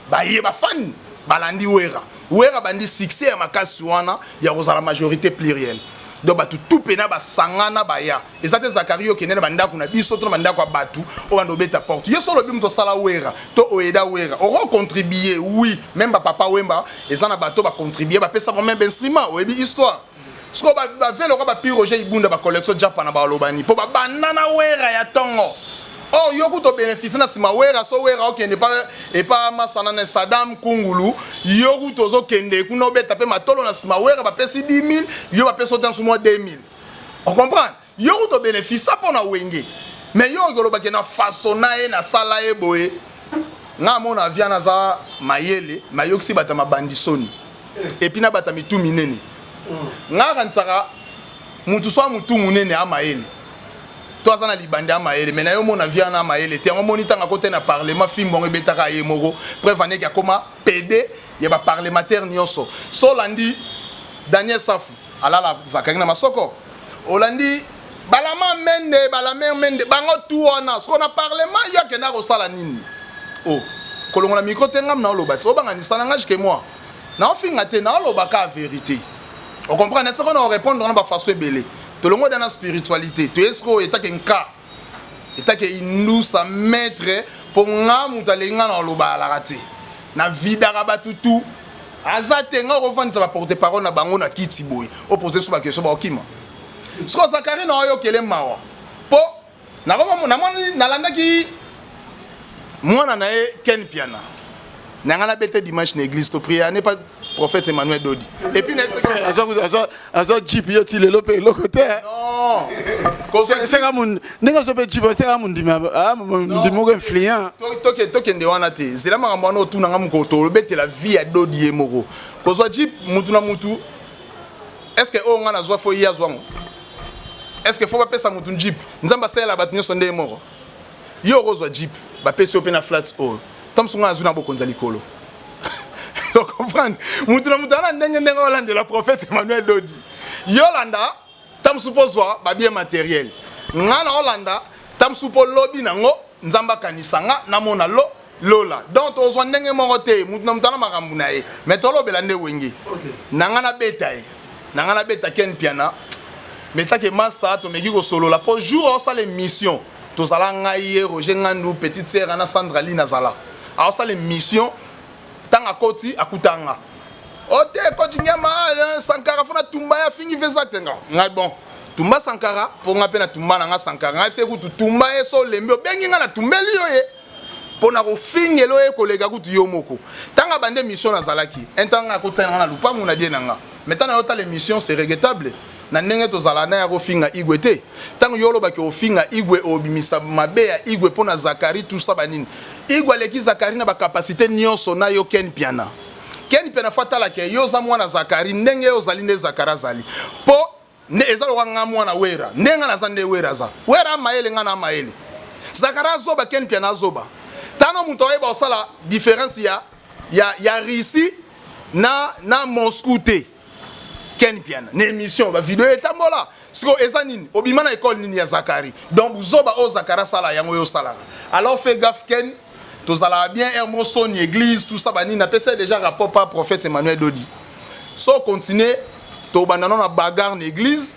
ba yeba fan balandi wera bandi succès ya makasi wana ya la majorité plurielle donc batu tout pena ba sangana ba ya et ça te Zakario kenene banda kuna biso to banda kwa batu o bando beta porte yeso lo bim to sala wera to oeda wera o contribuer oui même ba papa wemba et ça na bato ba contribuer ba pesa même instrument o ebi histoire ce ko ba velo ko ba piroger ibunda ba collection japana ba lobani po ba banana wera ya tongo. Oh, yoku to bénéficie na sima wera so wera okende pa et pas masana na Saddam Kungulu yoku to zo kende kuna obeta pe matolo na sima wera ba pesi 10 000 yo ba pesi dans mois 2 000. On comprend? Yoku to bénéficie ça pour na wenge. Mais yo golo ba na façonna e na sala e boye. Na mona via na za mayele mayoksi bata mabandisoni. Et puis na bata mitu minene. Nga kansaka mutu so mutu munene a mayele. Toi ça na libande à maele mais na yo mona via na maele te moni tanga côté na parlement fimbo ngebetaka ye moko prévané ya koma PD ya ba parlementaire nyonso so landi Daniel Safu alala zakari na masoko olandi balama mende bango tout wana so na parlement ya kena ko sala nini oh kolongola micro tengam na lobati obanga ni salangage que moi na ofinga te na lobaka vérité on comprend est-ce qu'on va répondre dans ba façon belé tout le monde dans la spiritualité tu es trop état qu'un cas état que nous sa maître pour nga mutalenga na loba la raté na vida rabatutu azate nga revendre ça va porter parole na bango na kiti boy opposer sur ba question ba okima ce que Zakari na yo kele mawa po na na landa ki mwana na e Ken Piana na ngana bete dimanche na église to prier n'est pas prophète Emmanuel Dodi et puis azo jeep yo ti le lope lo côté non c'est comme nenga so pe jeep c'est comme ndima ndimo influent to kende wana te zela makambo wana otuna nga mukoto lobete la vie ya Dodi emoko kozwa jeep mutu na mutu est-ce que o nga na zwa fo ya zwa mo est-ce que faut pas pesa mutu jeep nzamba sala bat nyoso nde emoko yo rozwa jeep ba pesa open na flats all tamsunga azuna bokonza likolo. Donc comprendre mutuna ndenge Hollande la prophète Emmanuel Dodi Yolanda tam supposwa ba bien matériel ngana Hollanda tam suppo lobby nango nzamba kanisanga na mona lola donc ozwa ndenge morote mutuna makambu na ye mais tolo belande wenge nangana beta Ken Piana meta ke master to meki ko solo la pour jour on sa l'émission to sala ngai Roger Ngandou petite sœur ana Sandra Lina zala alors ça l'émission tanga koti akutanga ote koti nyama Sankara fona tumba ya fingi veza tenga ngai bon tumba Sankara pour nga pena tumba na nga Sankara ngai se kutu tumba eso lembe bengi nga na tumbeli yo ye pona ko fingelo e kolega kutu yo moko tanga bande mission na zalaki entanga kotana na lupangu na bien nanga maintenant yo ta l'émission c'est regrettable na ndenge to zala na ya ko finga igwe te tango yolo ba ke ofinga igwe obimisa mabe ya igwe pona Zakari tout ça banini igwe leki Zakari na ba capacité nyonso na yo Ken Piana fatala ke yo za mwana Zakari ndenge yo zali ne Zakara zali po ne ezalo nga mwana wera ndenga na zande wera za wera maele nga na maele Zakara zoba Ken Piana zoba tano muto eba osala différence ya Russie na Moscou te Ken Piana na émission ba vidéo etambola siko ezanini obima na école nini ya Zakari donc zoba o Zakara sala yango yo sala alors fais gaffe Ken to sala bien Hermoson église tout ça bani na pesa déjà rapport par prophète Emmanuel Dodi so continuer to bandana na bagarre na église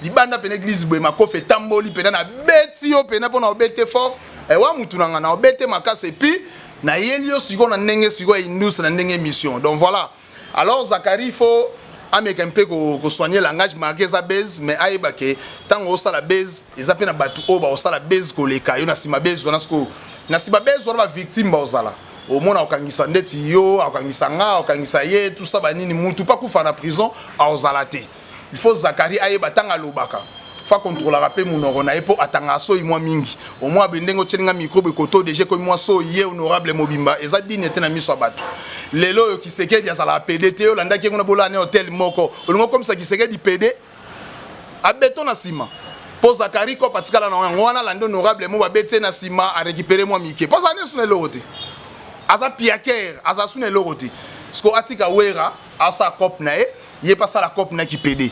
di banda pena église boy makofe tamboli pena na beti yo pena pona obete fort e wa mutu na obete makase pi na yelio siko na ndenge siko indus na ndenge mission donc voilà alors Zakari faut ameka mpe ko soigner langage marqué za base mais aiba ke tango osala base ezape na batu oba osala base ko leka yo na sima base wana sko na sima base wana victime ba osala au moins okangisa ndeti yo okangisa nga okangisa ye tout ça banini mutu pas kufa na prison a ozalate il faut Zakari aye batanga lobaka fa contrôler rapé monoro na epo atanga so imwa mingi au moins bendengo tselinga micro be koto déjà comme moi so ye honorable Mobimba eza dine tena miso bato lelo yo Kisekedi azala PDT yo landa ki ngona bolane hotel moko olingo comme ça Kisekedi PD a béton na ciment pour Zakari ko patikala na wana landa honorable mo ba bete na ciment a récupérer moi mike pour ça ne sune lote aza piaker aza sune lote sko atika wera asa cop na ye pas ça la cop na ki PD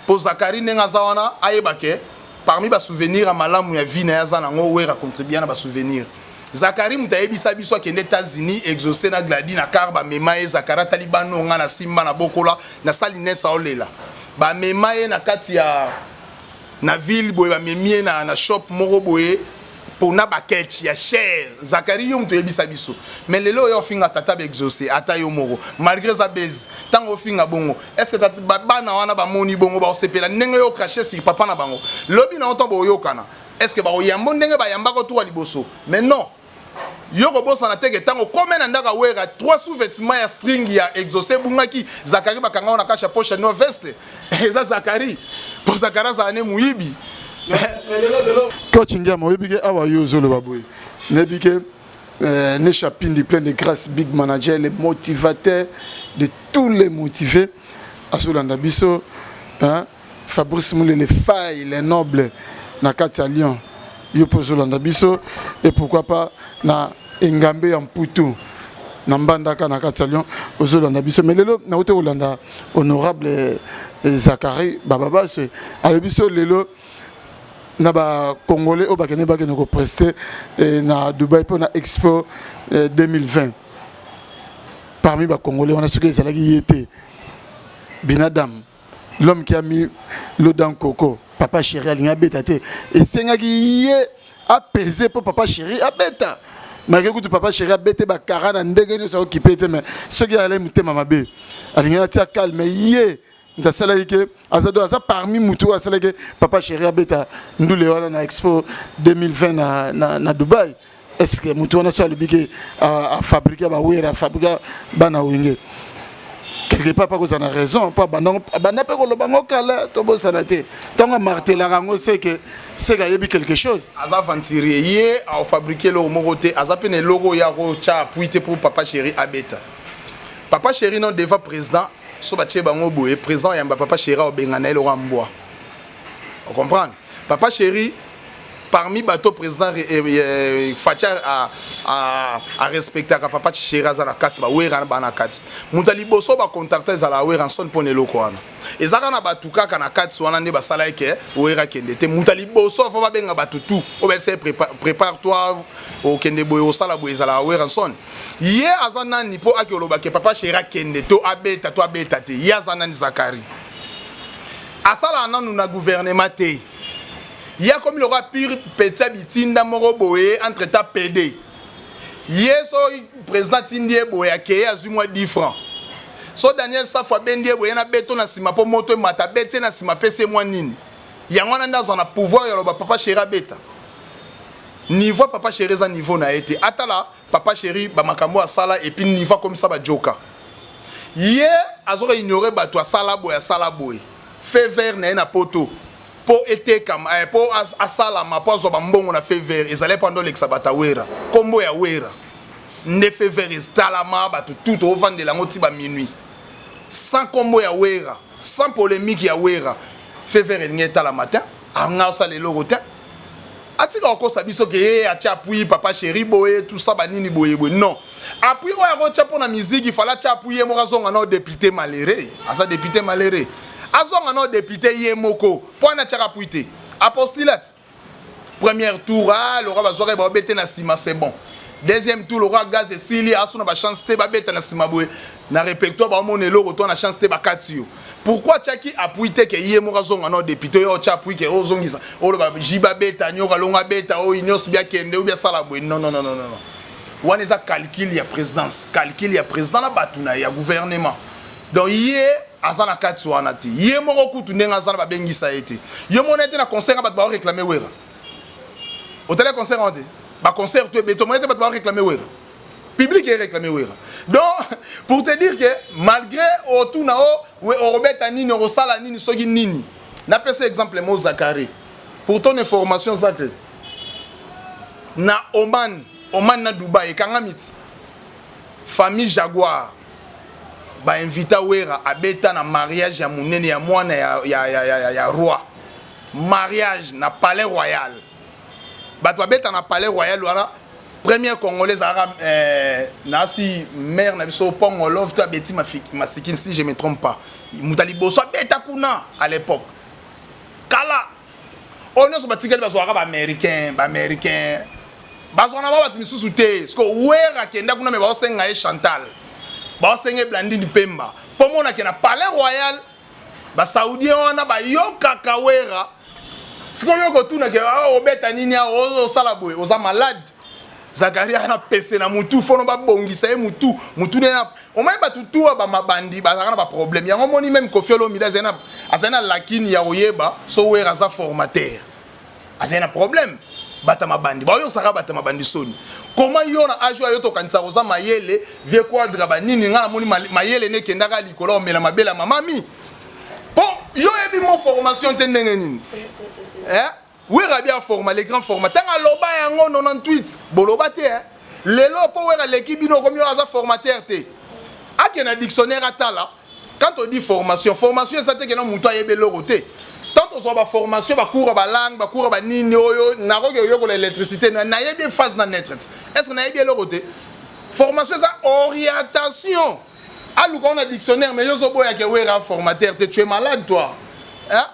pour Zakari nenga zawana ayebake parmi ba souvenir à malamu ya vie na yazana ngo wera contribuer na ba souvenir Zakari mutayebisa biso akende États-Unis exaucer na gladi na karba memaye Zakara talibano nga na simba na bokola na salinette sa olela ba memaye na kati ya na ville boye ba memie na shop moko boye pour na baketch ya cher Zakari yo mutayebisa biso mais lelo yo finga tata ba exaucer ata yo moko malgré sa base tango finga bongo est-ce que bana wana ba moni bongo ba osepela ndenge yo cracher si papa na bango lobi na otombo yo kana est-ce que ba oyambo ndenge ba yamba ko to liboso mais non yo ko bossa na teke tango comme na ndaka wera 3 sous-vêtements ya string ya exaucer bungaki Zakari bakanga na kasha poche no veste eza Zakari pour Zakara za ane muibi Coach Ngama oyebi ke awa yo zolo baboy nebi ke ne chapindi plein de grâce big manager les motivateurs de tous les motivés asolanda biso hein Fabrice Moulé les failles les nobles na kati ya Lyon yo pozolanda biso et pourquoi pas na Engambe en Poutou na mbandaka na kati ya Lyon ozolanda biso mais lelo na ote olanda honorable Zakari bababa se ale biso lelo na ba congolais au bakene ko prester na Dubaï pour na Expo 2020 parmi ba congolais on a ce que ça qui était Binadam l'homme qui a mis l'eau dans coco papa chéri alinga betate et sengaki yé apaiser pour papa chéri abeta malgré que papa chéri abete ba karana ndenge ne ça occupé mais ce qui allait mutema mabe alinga tia calme yé nda sala yake azado aza parmi mutu asala ke papa chéri abeta ndule wana na Expo 2020 na Dubaï est-ce que mutu wana sala bike a fabriquer ba wera fabriquer bana wenge quelque part pas que ça a raison pas bana pe ko lobango kala to bo sanate tonga martela rango c'est que yebi quelque chose aza venturier yé a fabriquer le moroté aza pene logo ya ro cha puite pour papa chéri abeta papa chéri non devant président so batie bango boye président yamba papa chéri obengana le ramboa on comprend papa chéri parmi bateau président Fatia a respecté ka papa chéri azala kati ba wera bana kati mutali boso ba contacter zala wera son pone loko wana ezaka na batuka kana kati wana nde basala eke wera kende te mutali boso fo ba benga batutu o be se prépare-toi au kende boye o sala boye zala wera son ye azana ni po akoloba ke papa chéri kende to abeta te ye azana ni Zakari asala nanu na gouvernement te il y a comme le pire petit bitinda moro boye entre ta PD yeso président tindie boye akeye azumwa 10 francs so Daniel Safwa bendie boye na beto na sima po moto mata bete na sima pese mwa nini yango na ndaza na pouvoir ya loba papa chéri beta niveau papa chéri za niveau na été atala papa chéri ba makambo asala et puis niveau comme ça ba joka ye azora ignorer bato asala boye fait vert na poto pour été comme pour asala ma pour zo bambongo na fait vert ils allaient pendant l'exabata wera combo ya wera ne fait vert estalama bato tout au vent de la ngoti ba minuit sans combo ya wera sans polémique ya wera fait vert ngeta la matin anga ça le logo ta atika ko sabiso ke atia appuyer papa chéri boye tout ça banini boye non appuyer o ya ko tia pour na musique il fallait tia appuyer mo razonga na député maléré asa député maléré azonga no député yemoko pour na tchaka puité apostolat premier tour le roi bazore ba bete na sima c'est bon deuxième tour le roi gaz et sili asuna ba chance te ba bete na sima boye na répertoire ba monelo retour na chance te ba katio pourquoi tchaki apuité ke yemoko azonga no député yo tcha puité ke ozongisa o le ba jiba beta nyoka longa beta o inyos bia kende ou bia sala boye non wana za calcul ya présidence calcul ya président la batuna ya gouvernement donc yé azana kati wana te ye moko kutu ndenga azana babengisa ete yo mona ete na concert ba réclamer wera au télé concert ante ba concert to beto mona ete ba réclamer wera public est réclamé Wera. Donc pour te dire que malgré autour na o Robert Nini Rosala Nini Sogi Nini. N'a pas exemple mo Zakari. Pour ton information Zakari. Na Oman na Dubaï kangamit. Famille Jaguar. Ba invita Wera abeta na mariage ya munene ya mwana ya roi. Mariage na palais royal. Bato abeta na palais royal wala première congolaise arabe nasi mère na biso pongolov to abeti masikini si je me trompe pas. Mutali boso abeta kuna à l'époque. Kala on est sur batikeli baso arabe américain. Baso na ba batu misusu te. Parce que Wera kenda kuna me ba senga e Chantal. Ba senga Blandine Pemba. Pomo na kena palais royal ba saoudien wana ba yoka Wera. Si comme yo kotuna ke obeta nini a sala boy oza malade. Zakaria na pese na mutu fono ba bongisa e mutu na o mai ba tutu ba mabandi ba na ba problème yango moni même Koffi Olomide azana lakini ya oyeba so Wera za formateur azana problème bata mabandi ba yo saka bata mabandi soni comment yo na ajo yo to kanisa oza mayele vie quadra ba nini nga moni mayele ne kendaka likolo mela mabela mamami bon yo ebi mo formation tendenge nini Wera bien format les grands formats tanga loba yango 98 boloba te lelo po Wera l'équipe bino comme yo aza formateur te akena dictionnaire atala quand on dit formation ça te que non muto ayebe loroté tant on soit ba formation ba cours ba langue ba cours ba nini oyo na roge yo ko l'électricité na yebe phase na net est-ce que na yebe loroté formation ça orientation alu ko na dictionnaire mais yo so boya ke Wera formateur te tu es malade toi hein.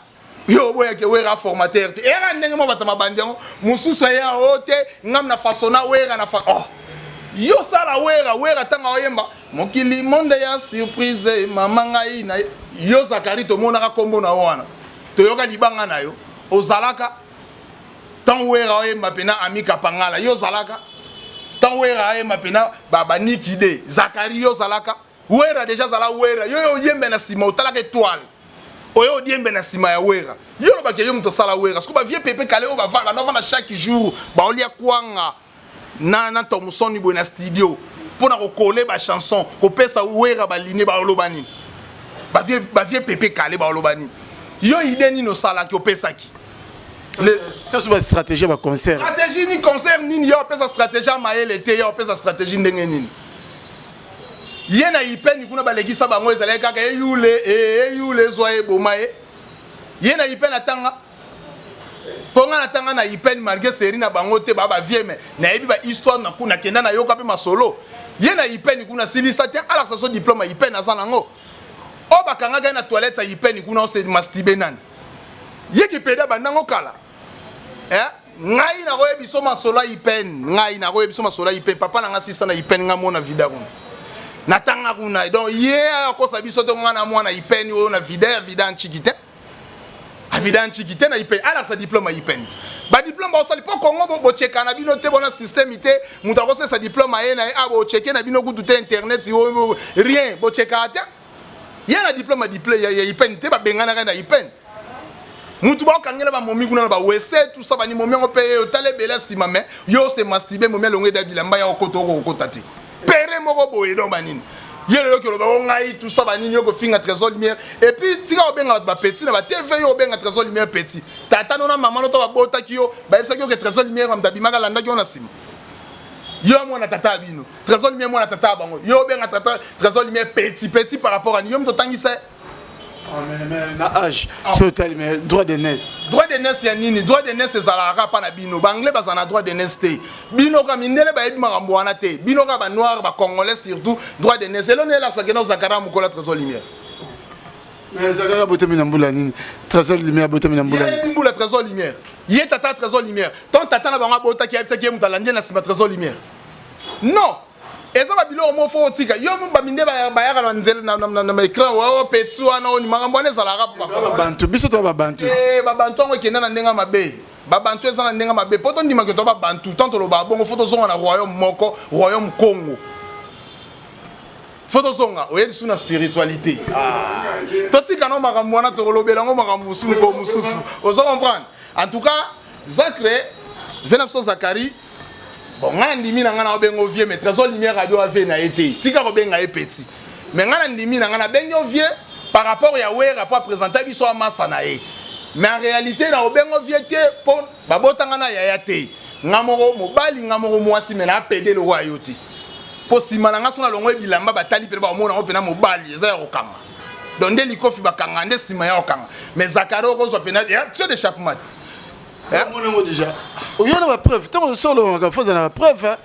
Yo boya ke Wera formateur era ndenge mo batama bandiango mususu ya ote ngam na fasona Wera na fa oh yo sala Wera tanga oyemba mokili monde ya surprise mama ngai na yo Zakari to mona ka kombo na wana to yoka libanga na yo ozalaka tan Wera oyemba pena amika pangala yo zalaka tan Wera oyemba pena baba nikide Zakari yo zalaka Wera déjà zala Wera yo yembe na sima otalaka étoile oyo diembe na sima ya Wera yo ba ke yo mto sala Wera parce que ba vie pepe kale o ba vanga no vanga chaque jour ba olia kwanga na Thomson bo na studio pona ko coller ba chanson ko pesa Wera ba ligne ba olobani ba vie pepe kale ba olobani yo ide ni no sala ki o pesa ki le tasu ba stratégie ba concert ni concert nini yo pesa stratégie maele te yo pesa stratégie ndenge nini yena ipeni kuna balekisa bango ezala kaka eyule zoye bomaye yena ipeni atanga ponga natanga na ipeni malgré série na bango te baba vieme na yebi ba histoire na kuna kenda na yoka pe masolo yena ipeni kuna silisa te ala sa so diplôme ipeni azana ngo o bakanga ga na toilette sa ipeni kuna o se mastibe nan yeki peda bandango kala ngai na roye biso masolo ipeni ngai na roye biso masolo ipeni papa na ngasisa na ipeni ngamona vida kuna natanga kuna donc akosa biso to ngana mwana ipeni o na vida nchikite vida nchikite na ipeni ala sa diplôme ipeni ba diplôme ba osali po Congo bo cheka na bino te bona système ite muta ko sa diplôme ye na abo cheke na bino kutu te internet rien bo cheka te ye na diplôme ya ipeni te ba bengana na ipeni mutu ba kangela ba momi kuna ba wese tout ça ba ni momi ngo pe o tale bela sima mais yo se mastibe momi longue da bilamba ya okoto okotati pere moko boye donc banini yelo yo kelo ba ngai tout ça banini yo ko finga trésor lumière et puis tika obenga ba petit na ba TV yo obenga trésor lumière petit tata nona maman no to ba bota ki yo ba yebisa ki yo ke trésor lumière am dabimaka landa ki yo na sim yo mona tata bino trésor lumière mona tata bango yo obenga tata trésor lumière petit par rapport à ni yo mto tangisa mais na âge total mais droit de naissance ya nini droit de naissance ezalaka pa na bino banglais bazana droit de naissance te bino ka mindele ba yebi makambo wana te bino ka ba noir ba congolais surtout droit de naissance elone la sakena Zakara mukola trésor lumière mais Zakara botemi na mbula nini trésor lumière botemi na mbula nini mbula trésor lumière ye tata trésor lumière ton tata na banga bota ki abisa ki mutalandi na sima trésor lumière non eza ba bilo mo fo tika yo mo ba minde ba yaka na nzela na écran wa petsu wana oni makambo ane zalaka ba bantu biso to ba bantu ba bantu ngo kenda na ndenga mabe ba bantu eza na ndenga mabe poto ndima ke to ba bantu tanto lo ba bongo photo zonga na royaume moko royaume Congo photo zonga oyebi suna spiritualité to tika no makambo wana to lobela ngo makambo mususu ko mususu ozo comprendre en tout cas Zakre venapso Zakari bon nga ndimi na nga na obengo vieux mais trésor lumière abi wa ve na été tika ko benga e petit mais nga ndimi na nga na bengo vieux par rapport ya we rapport présenter biso amasa na e mais en réalité na obengo vieux te pour babotanga na yaya te nga moko mobali nga moko mwasi mais na pede le royauté po simana nga sona longo bilamba batali pe ba omona opena mobali eza ya kokanga donc nde likofi bakanga nde sima ya kokanga mais Zakari okozwa pena tu de chaque mat mon déjà il y a une preuve tant que solo on va faire une preuve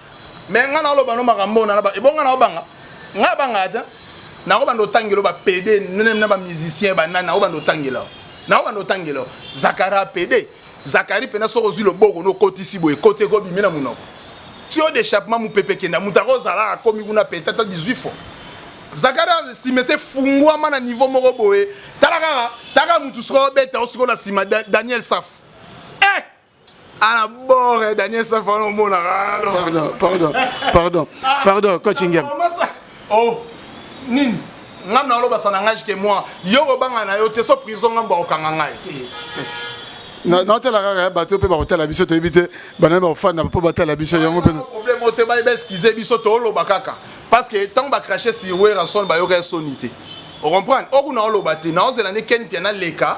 mais nga na loba no makambo na ba ebonga na obanga nga banga ata na ko bando tangelo ba pede na ba musicien ba nana ko bando tangelo na ko bando tangelo Zakari pede Zakari pena so kozwi loboko no kotisi boye kote ko bimena munoko tu as d'échappement mu pepe kenda mutako zala komi kuna peut-être 18 fois Zakari si me se fungwa mana niveau moko boye taka mutu so beta osiko na sima Daniel Saf ana bore Daniel Saf no mona pardon coaching game oh nini ngam na loba sana ngage ke moi yo banga na yo te so prison ngamba okanga ngai non te la rare bateau pe ba hotel la biso te éviter bana ba fan na po ba la biso yango pe problème o te ba excuser biso to lo bakaka parce que tant ba cracher sur we ranson ba yo ka sonité on comprend okuna lo baté na ozela ne ken piana leka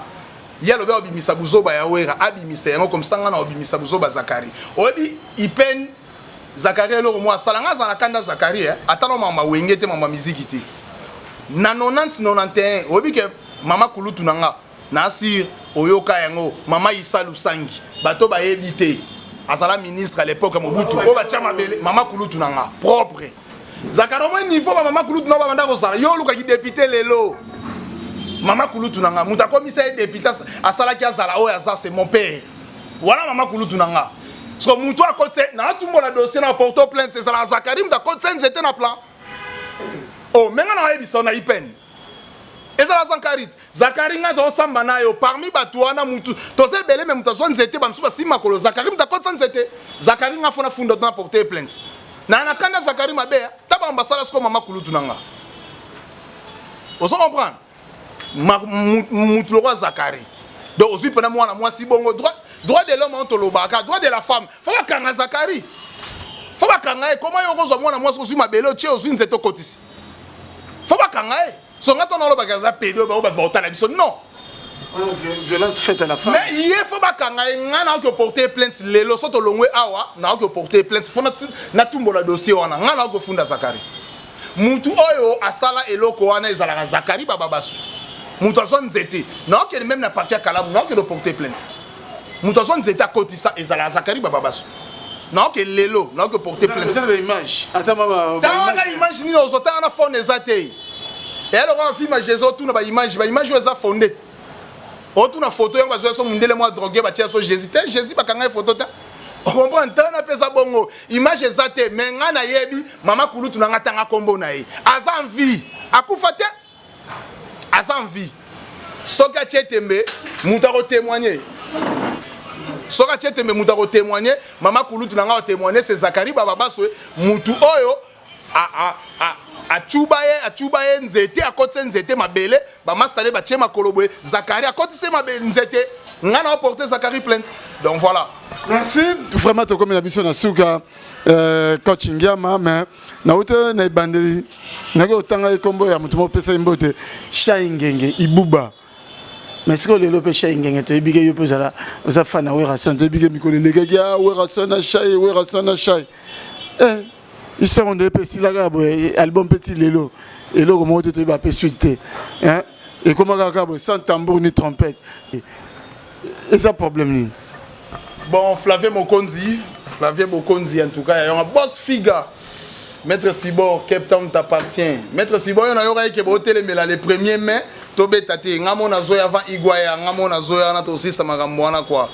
ya lo ba obimisa buzoba ya wera abimisa yango comme ça ngana obimisa buzoba Zakari obi ipen Zakari lo mo salanga za na kanda Zakari atano mama wengete mama miziki te na 90 91 obi ke mama kulutu nanga na sir oyoka yango mama Issa Lusangi bato ba éviter azala ministre à l'époque Mobutu o ba chama bele mama kulutu nanga propre Zakari mo niveau ba mama kulutu na ba banda ko sala yo luka ki député lelo mama kulutu nanga muta commissaire député asala ki azala o yaza c'est mon père voilà mama kulutu nanga parce que muto a côté na tout mon dossier na porto plainte c'est ça Zakari muta côté c'était na plan oh menga na ebisa na ipen ezala Zakari nga to samba nayo parmi batu wana mutu to se belé même to zone zete bamsu basi makolo Zakari mta kotsa nzete Zakari nga fona funda na porter plainte na kanda Zakari mabe taba ambassadeur sko mama kulutu nanga oso comprendre mutu lo Zakari donc aussi pendant moi si bongo droit de l'homme on to lobaka droit de la femme faut pas kanga Zakari faut pas kanga comment yo ko zo moi aussi mabelo che ozu nzete kotisi faut pas kanga so ngato na lo bagaza pédo ba ba biso non violence faite à la femme mais il faut pas kanga ngana ko porter plainte lelo soto longwe awa na ko porter plainte fona na tumbo la dossier wana ngana ko funda Zakari mutu oyo asala eloko wana ezala Zakari baba basu mutu azon nzete na ko même na parquet kala na ko porter plainte mutu azon nzete akotisa ezala Zakari baba basu na ko lelo na ko porter plainte c'est l'image attends mama image ni ozota na phone ezate et alors on filme Jésus tout na ba image eza fondé auto na photo ya bazo so mundele moi drogué ba tia so Jésus ba kanga photo ta on comprend tant na pesa bongo image ezate mais nga na yebi mama kulutu na ngata nga kombo na ye aza vie akufa te aza vie soka chetembe mutako témoigner soka chetembe mutako témoigner mama kulutu na nga témoigner c'est Zakari baba baso mutu oyo achubaye nzete akotse nzete mabele ba mastale ba chema kolobwe Zakari akotse mabele nzete ngana porter Zakari plainte donc voilà merci vraiment to comme la mission na suka coaching yama mais na uto na ibandeli na ko tanga kombo ya mutumo pesa imbote shaingenge ibuba mais ce que le lope shaingenge to ibige yo pozala oza fana we rason to ibige mikolo legagia we rason na shay ils seront des petits album petit lelo et là comment tu vas pas suite hein et comment gabo sans tambour ni trompette et ça problème ni bon Flavie Mokonzi en tout cas il y a un boss figa maître Sibor Cape Town t'appartient maître Sibor on a yo ke botel mais là les premiers mai tobe tate ngamo na zoya avant igwaya ngamo na zoya na to aussi ça makambo wana quoi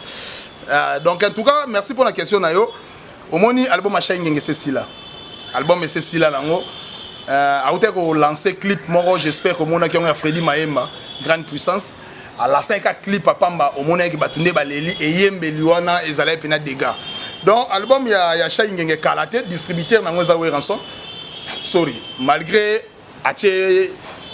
donc en tout cas merci pour la question na yo omoni album machin ngenge c'est là album et c'est là lango a ko lancer clip moro j'espère que mon a Freddy Maema grande puissance à la 5 clip pamba au mona ki batunde baleli et yembe liwana ezala pena dégâts donc album ya Shai ngenge kalate distributeur nango za we ranson sorry malgré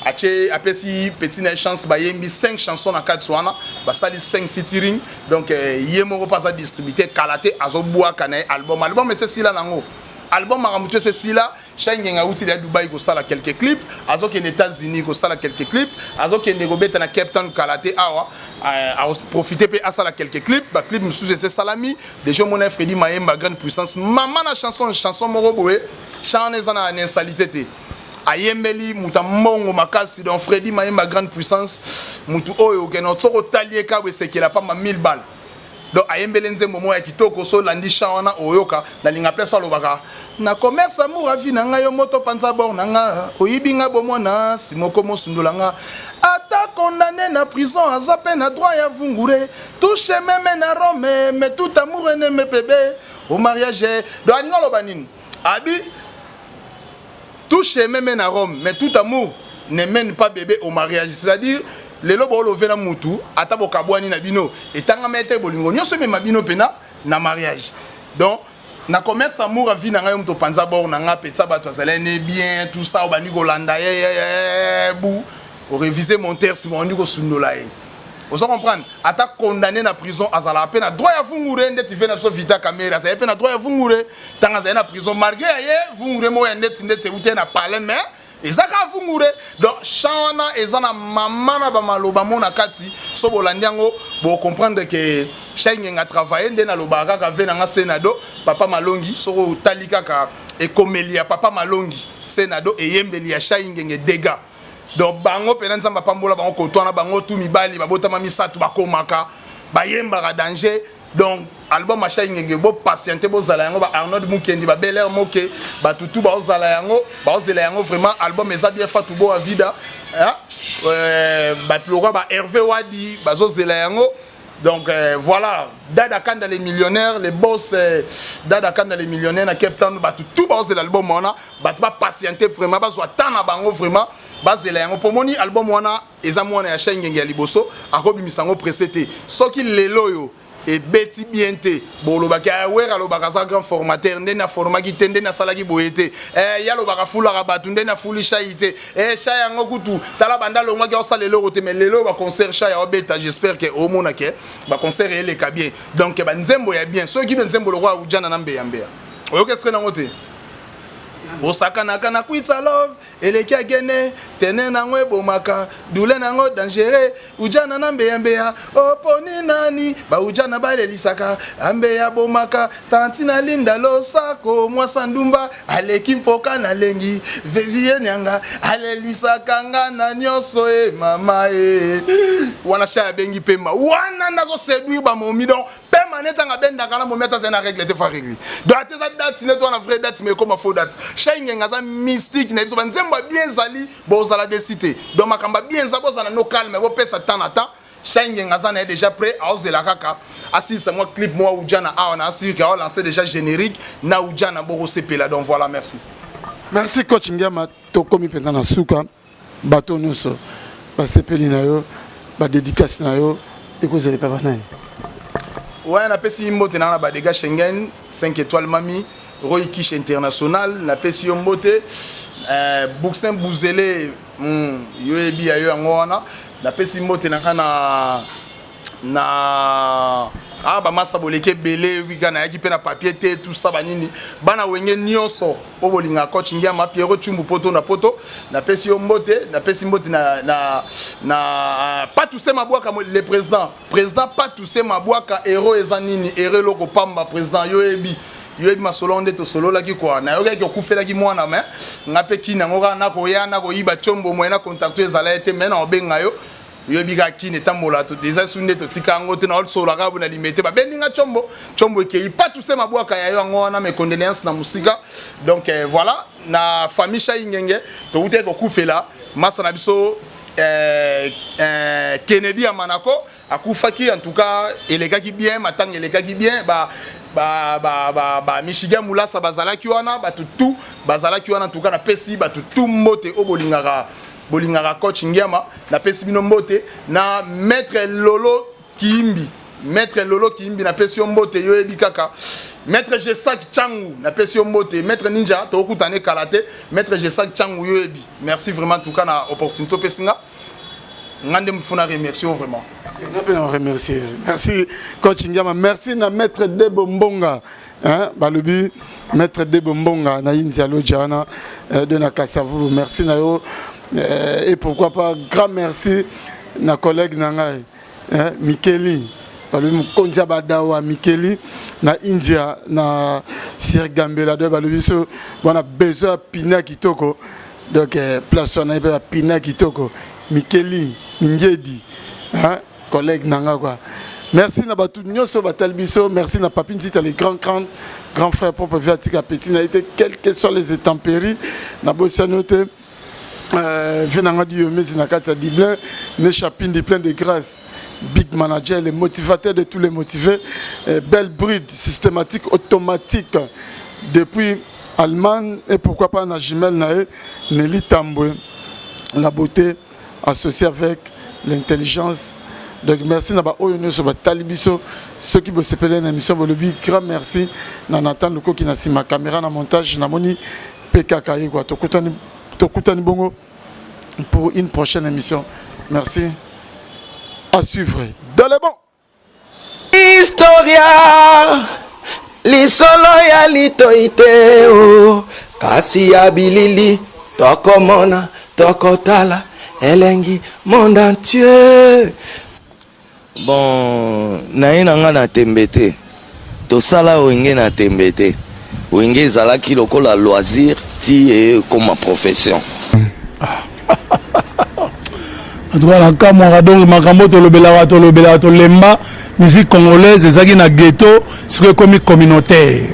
apesi petit na chance ba yembi 5 chansons na Katsuana ba sali 5 featuring donc yemo pas à distribuer Kalaté azobua kana album mais c'est si là nango album maramutu c'est si là Shangenga outi de Dubaï ko sala quelques clips azo ke États-Unis ko sala quelques clips azo ke ndegobeta na Cape Town Kalaté awa a profiter pe asala quelques clips ba clip mususu c'est Salami déjà mon Freddy Mayemba grande puissance maman na chanson moro boé chaneza na insalité te ayembeli muta mbongo makasi donc Freddy Mayemba grande puissance mutu oyo ke no tsoko talie ka we sekela pa ma 1000 balles donc ayembeli nzembo mo ya kitoko so landi shawana oyoka na linga place alobaka na commerce amour avi na nga yo moto panza bor na nga oyibinga bomona simoko mosundolanga ata condamné na prison azape na droit ya vungure touche même na Rome mais tout amour ne me bébé au mariage donc aninga lobanine abi touche même na Rome mais tout amour ne mène pas bébé au mariage c'est-à-dire les lobo lové na mutu ata bokabwani na bino etanga mete bolingo nyonso me mabino pena na mariage donc na commerce amour a vie na ngai mto panza bor na nga petsa bato azalene bien tout ça obani kolanda bou o réviser mon terre si mon ndiko sundola e vous comprendre ata condamné na prison azala peine droit ya vungure ndeti vena so vita caméra ça peine droit ya vungure tanga za na prison malgré ye vungure mo ya ndeti ute na parlement ezaka vungure donc chana ezana mama na ba maloba mona kati so bolandiango bo comprendre que Shangenga a travaillé ndena lobaka ka vena nga senado papa malongi so talika ka ekomelia papa malongi senado eyembeli ya Shangenga dega donc bango pena nzamba pambola bango kotwana bango tu mibali babotama misatu bakomaka bayemba danger donc album achat ngenge bo patienter bo zala yango ba Arnold Mukendi ba Bel Air moke ba tutu ba zala yango vraiment album eza bien fatu bo avida hein ba tlora ba Hervé Wadi ba zo zela yango donc voilà Dada Kanda les millionnaires les boss Dada Kanda les millionnaires na Cape Town ba tout ba zela album wana ba patienter vraiment ba zo tana bango vraiment ba zela yango pomoni album wana eza mwana ya Shengenge ya liboso akobi misango précédé soki lelo yo et beti bienté bolobaki awera lobaka za grand formateur ndena formaki tende na salaki boyete ya lobaka fula rabatu ndena fuli shaite shaya ngokutu tala banda longwa ki osala lelo rote mais lelo ba concert shaya obeta j'espère que au mona ke ba concert ele ka bien donc ba nzembo ya bien ceux qui ben nzembo le roi ujana na mbe ya mbe oyokestre na ngote osaka na kana kwitsa love eleki agene tene nango ebomaka dule nango dangereux ujana na mbeya oponi nani ba ujana balelisaka ambeya bomaka tantina linda losako mwasa ndumba aleki mpoka na lengi vegie nyanga alelisaka nga na nyonso mama wana sha bengi pema wana nazo séduire ba momi donc pema netanga benda kala mometa zena règle te fa règle donc ateza date ne toi na vraie date mais comme faux date Shangenga za mystique na biso banzemba bien zali bozala de cité donc makamba bien za bozala no calme bo pesa temps Shangenga za na déjà prêt à oser la kaka assis c'est moi clip moi Ujana a on a assis qui a lancé déjà générique na Ujana boro sepela donc voilà merci coach Ngema to komi penda na suka bato nyonso ba sepeli na yo ba dédicace na yo et que vous allez pas banane ouais na pesi mbote na ba dégâts Schengen 5 étoiles mami Roy Kish International, la pesi yombote, Bouksen Bouzele, yoebi ayo angwana, la pesi mbote na ba masa boleke belé, wikana yaki pe na papier te tout ça banini, bana wenge nyonso, obolinga coach Ngema Pierrot Chumbu poto na poto, na pesi yombote, na pesi mbote na pas tous ces mabouaka le président pas tous ces mabouaka héros ezanini, héros loko pamba président yoebi. Yoebi masolo ndeto solo laki kwa na yoga ki okufela ki mwana me ngape kina ngoka na ko ya na ko yiba chombo moyena contacto ezala ete mena obenga yo yoebi ka kine tamola to déjà sunde to tikango te na ol solo ka buna limete ba beninga chombo ke pas tous ces mabwaka ya yo ngona mes condoléances na musika donc voilà na famille Shayingenge to ute ko kufela masa na biso Kennedy ya Manako akufaki en tout cas elegaki bien matang elegaki bien Michigan Moulassa bazalaki wana batutu bazalaki wana en tout cas na pesi batutu mbote o bolingara coach Ngema na pesi bino mbote na maître Lolo Kimbi Maître Lolo Kimbi na pesi mbote yo ebi kaka. Maître Jesak Changu na pesi mbote, Maître Ninja to okutane karaté, Maître Jesak Changu yo ebi. Merci vraiment tout cas na opportunité pesinga. Ngande mfuna remercier vraiment. Remercier. Merci coach Ngama, merci na Maître Debo Mbonga. Hein, Balubi, Maître Debo Mbonga na Inzia Lojana de na Kassavu. Merci na yo et pourquoi pas grand merci na collègue nangai Mikeli. Balubi Kondia Badawa Mikeli na India na Sir Gambela de Balubi so on a besoin pina kitoko donc place on a pina kitoko Mikeli Mingedi hein collègue nanga quoi. Merci na batu nyoso batalbiso, merci na Papine Zita les grands frères propre Viatika Petit na été quelles que soient les intempéries na bossanote venanga di yomezi na kata diblin ne chapine plein de grâce. Big Manager, les motivateurs de tous les motivés, belle bride systématique, automatique, depuis Allemagne et pourquoi pas Najimel Nae, Nelly Tamboué, la beauté associée avec l'intelligence. Donc merci Naba Oyono sur Talibiso, ceux qui bossent pour l'émission Bolobi, grand merci. Nathan Luko qui n'a si ma caméra na montage, Namoni PKK Yegwa, Tokutani Bongo pour une prochaine émission. Merci. À suivre dans le bon. Historia lisolo ya litoiteo kasi ya bilili tokomona tokotala elengi monde entier. Bon naina nga na tembete tosala wenge na tembete wenge ezalaki lokola loisir ti comme profession. En tout cas, la Kamara, donc, Makambo, Tolobela, Tolemba, musique congolaise, ezaki na ghetto, c'est comme communautaire.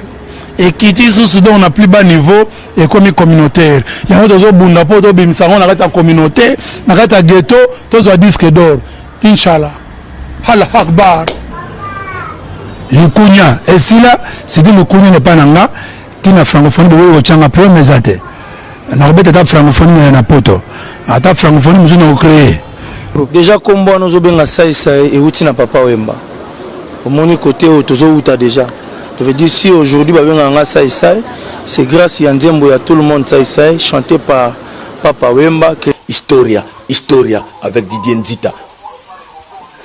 Et qui dit sous on a plus bas niveau, et comme communautaire. Il y a un autre bunda po, to bimsaron, on a ta communauté, on a ta ghetto, to soit disque d'or. Inch'Allah. Allah Akbar. Yukunya. Et si là, c'est dit le Kounya n'est pas nanga, tina francophonie, de changa pro mesate. On a ta francophonie na poto. Ta francophonie, nous avons créé. Déjà comme moi nous avons ça et outil na papa Wemba. Au mon côté outa déjà. Je veux dire si aujourd'hui c'est grâce à Ndiembo à tout le monde ça chanté par papa Wemba que Historia avec Didier Nzita.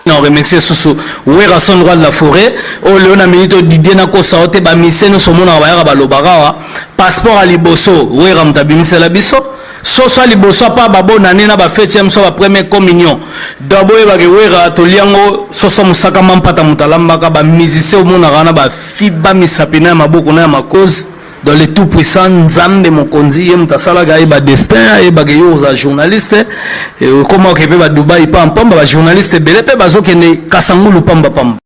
On remercie Soso Ouera son droit de la forêt au Léona Milito Didier na kosa ote ba miseno somo na bayara ba lobara passeport à liboso Ouera mtabimisa la biso Soso à liboso pa babo nane na ba fête ya ba première communion d'abord ba ke Ouera to liango soso musaka mampata mutalamba ka ba musicien au mona rana ba fiba misapina maboko na makoz dans les tout puissants Nzambe mokonzi ye mutasala ga ba destin e ba ke yo za journaliste et comment que ba Dubai pa pamba ba journaliste bele pe bazokene kasangulu pamba pamba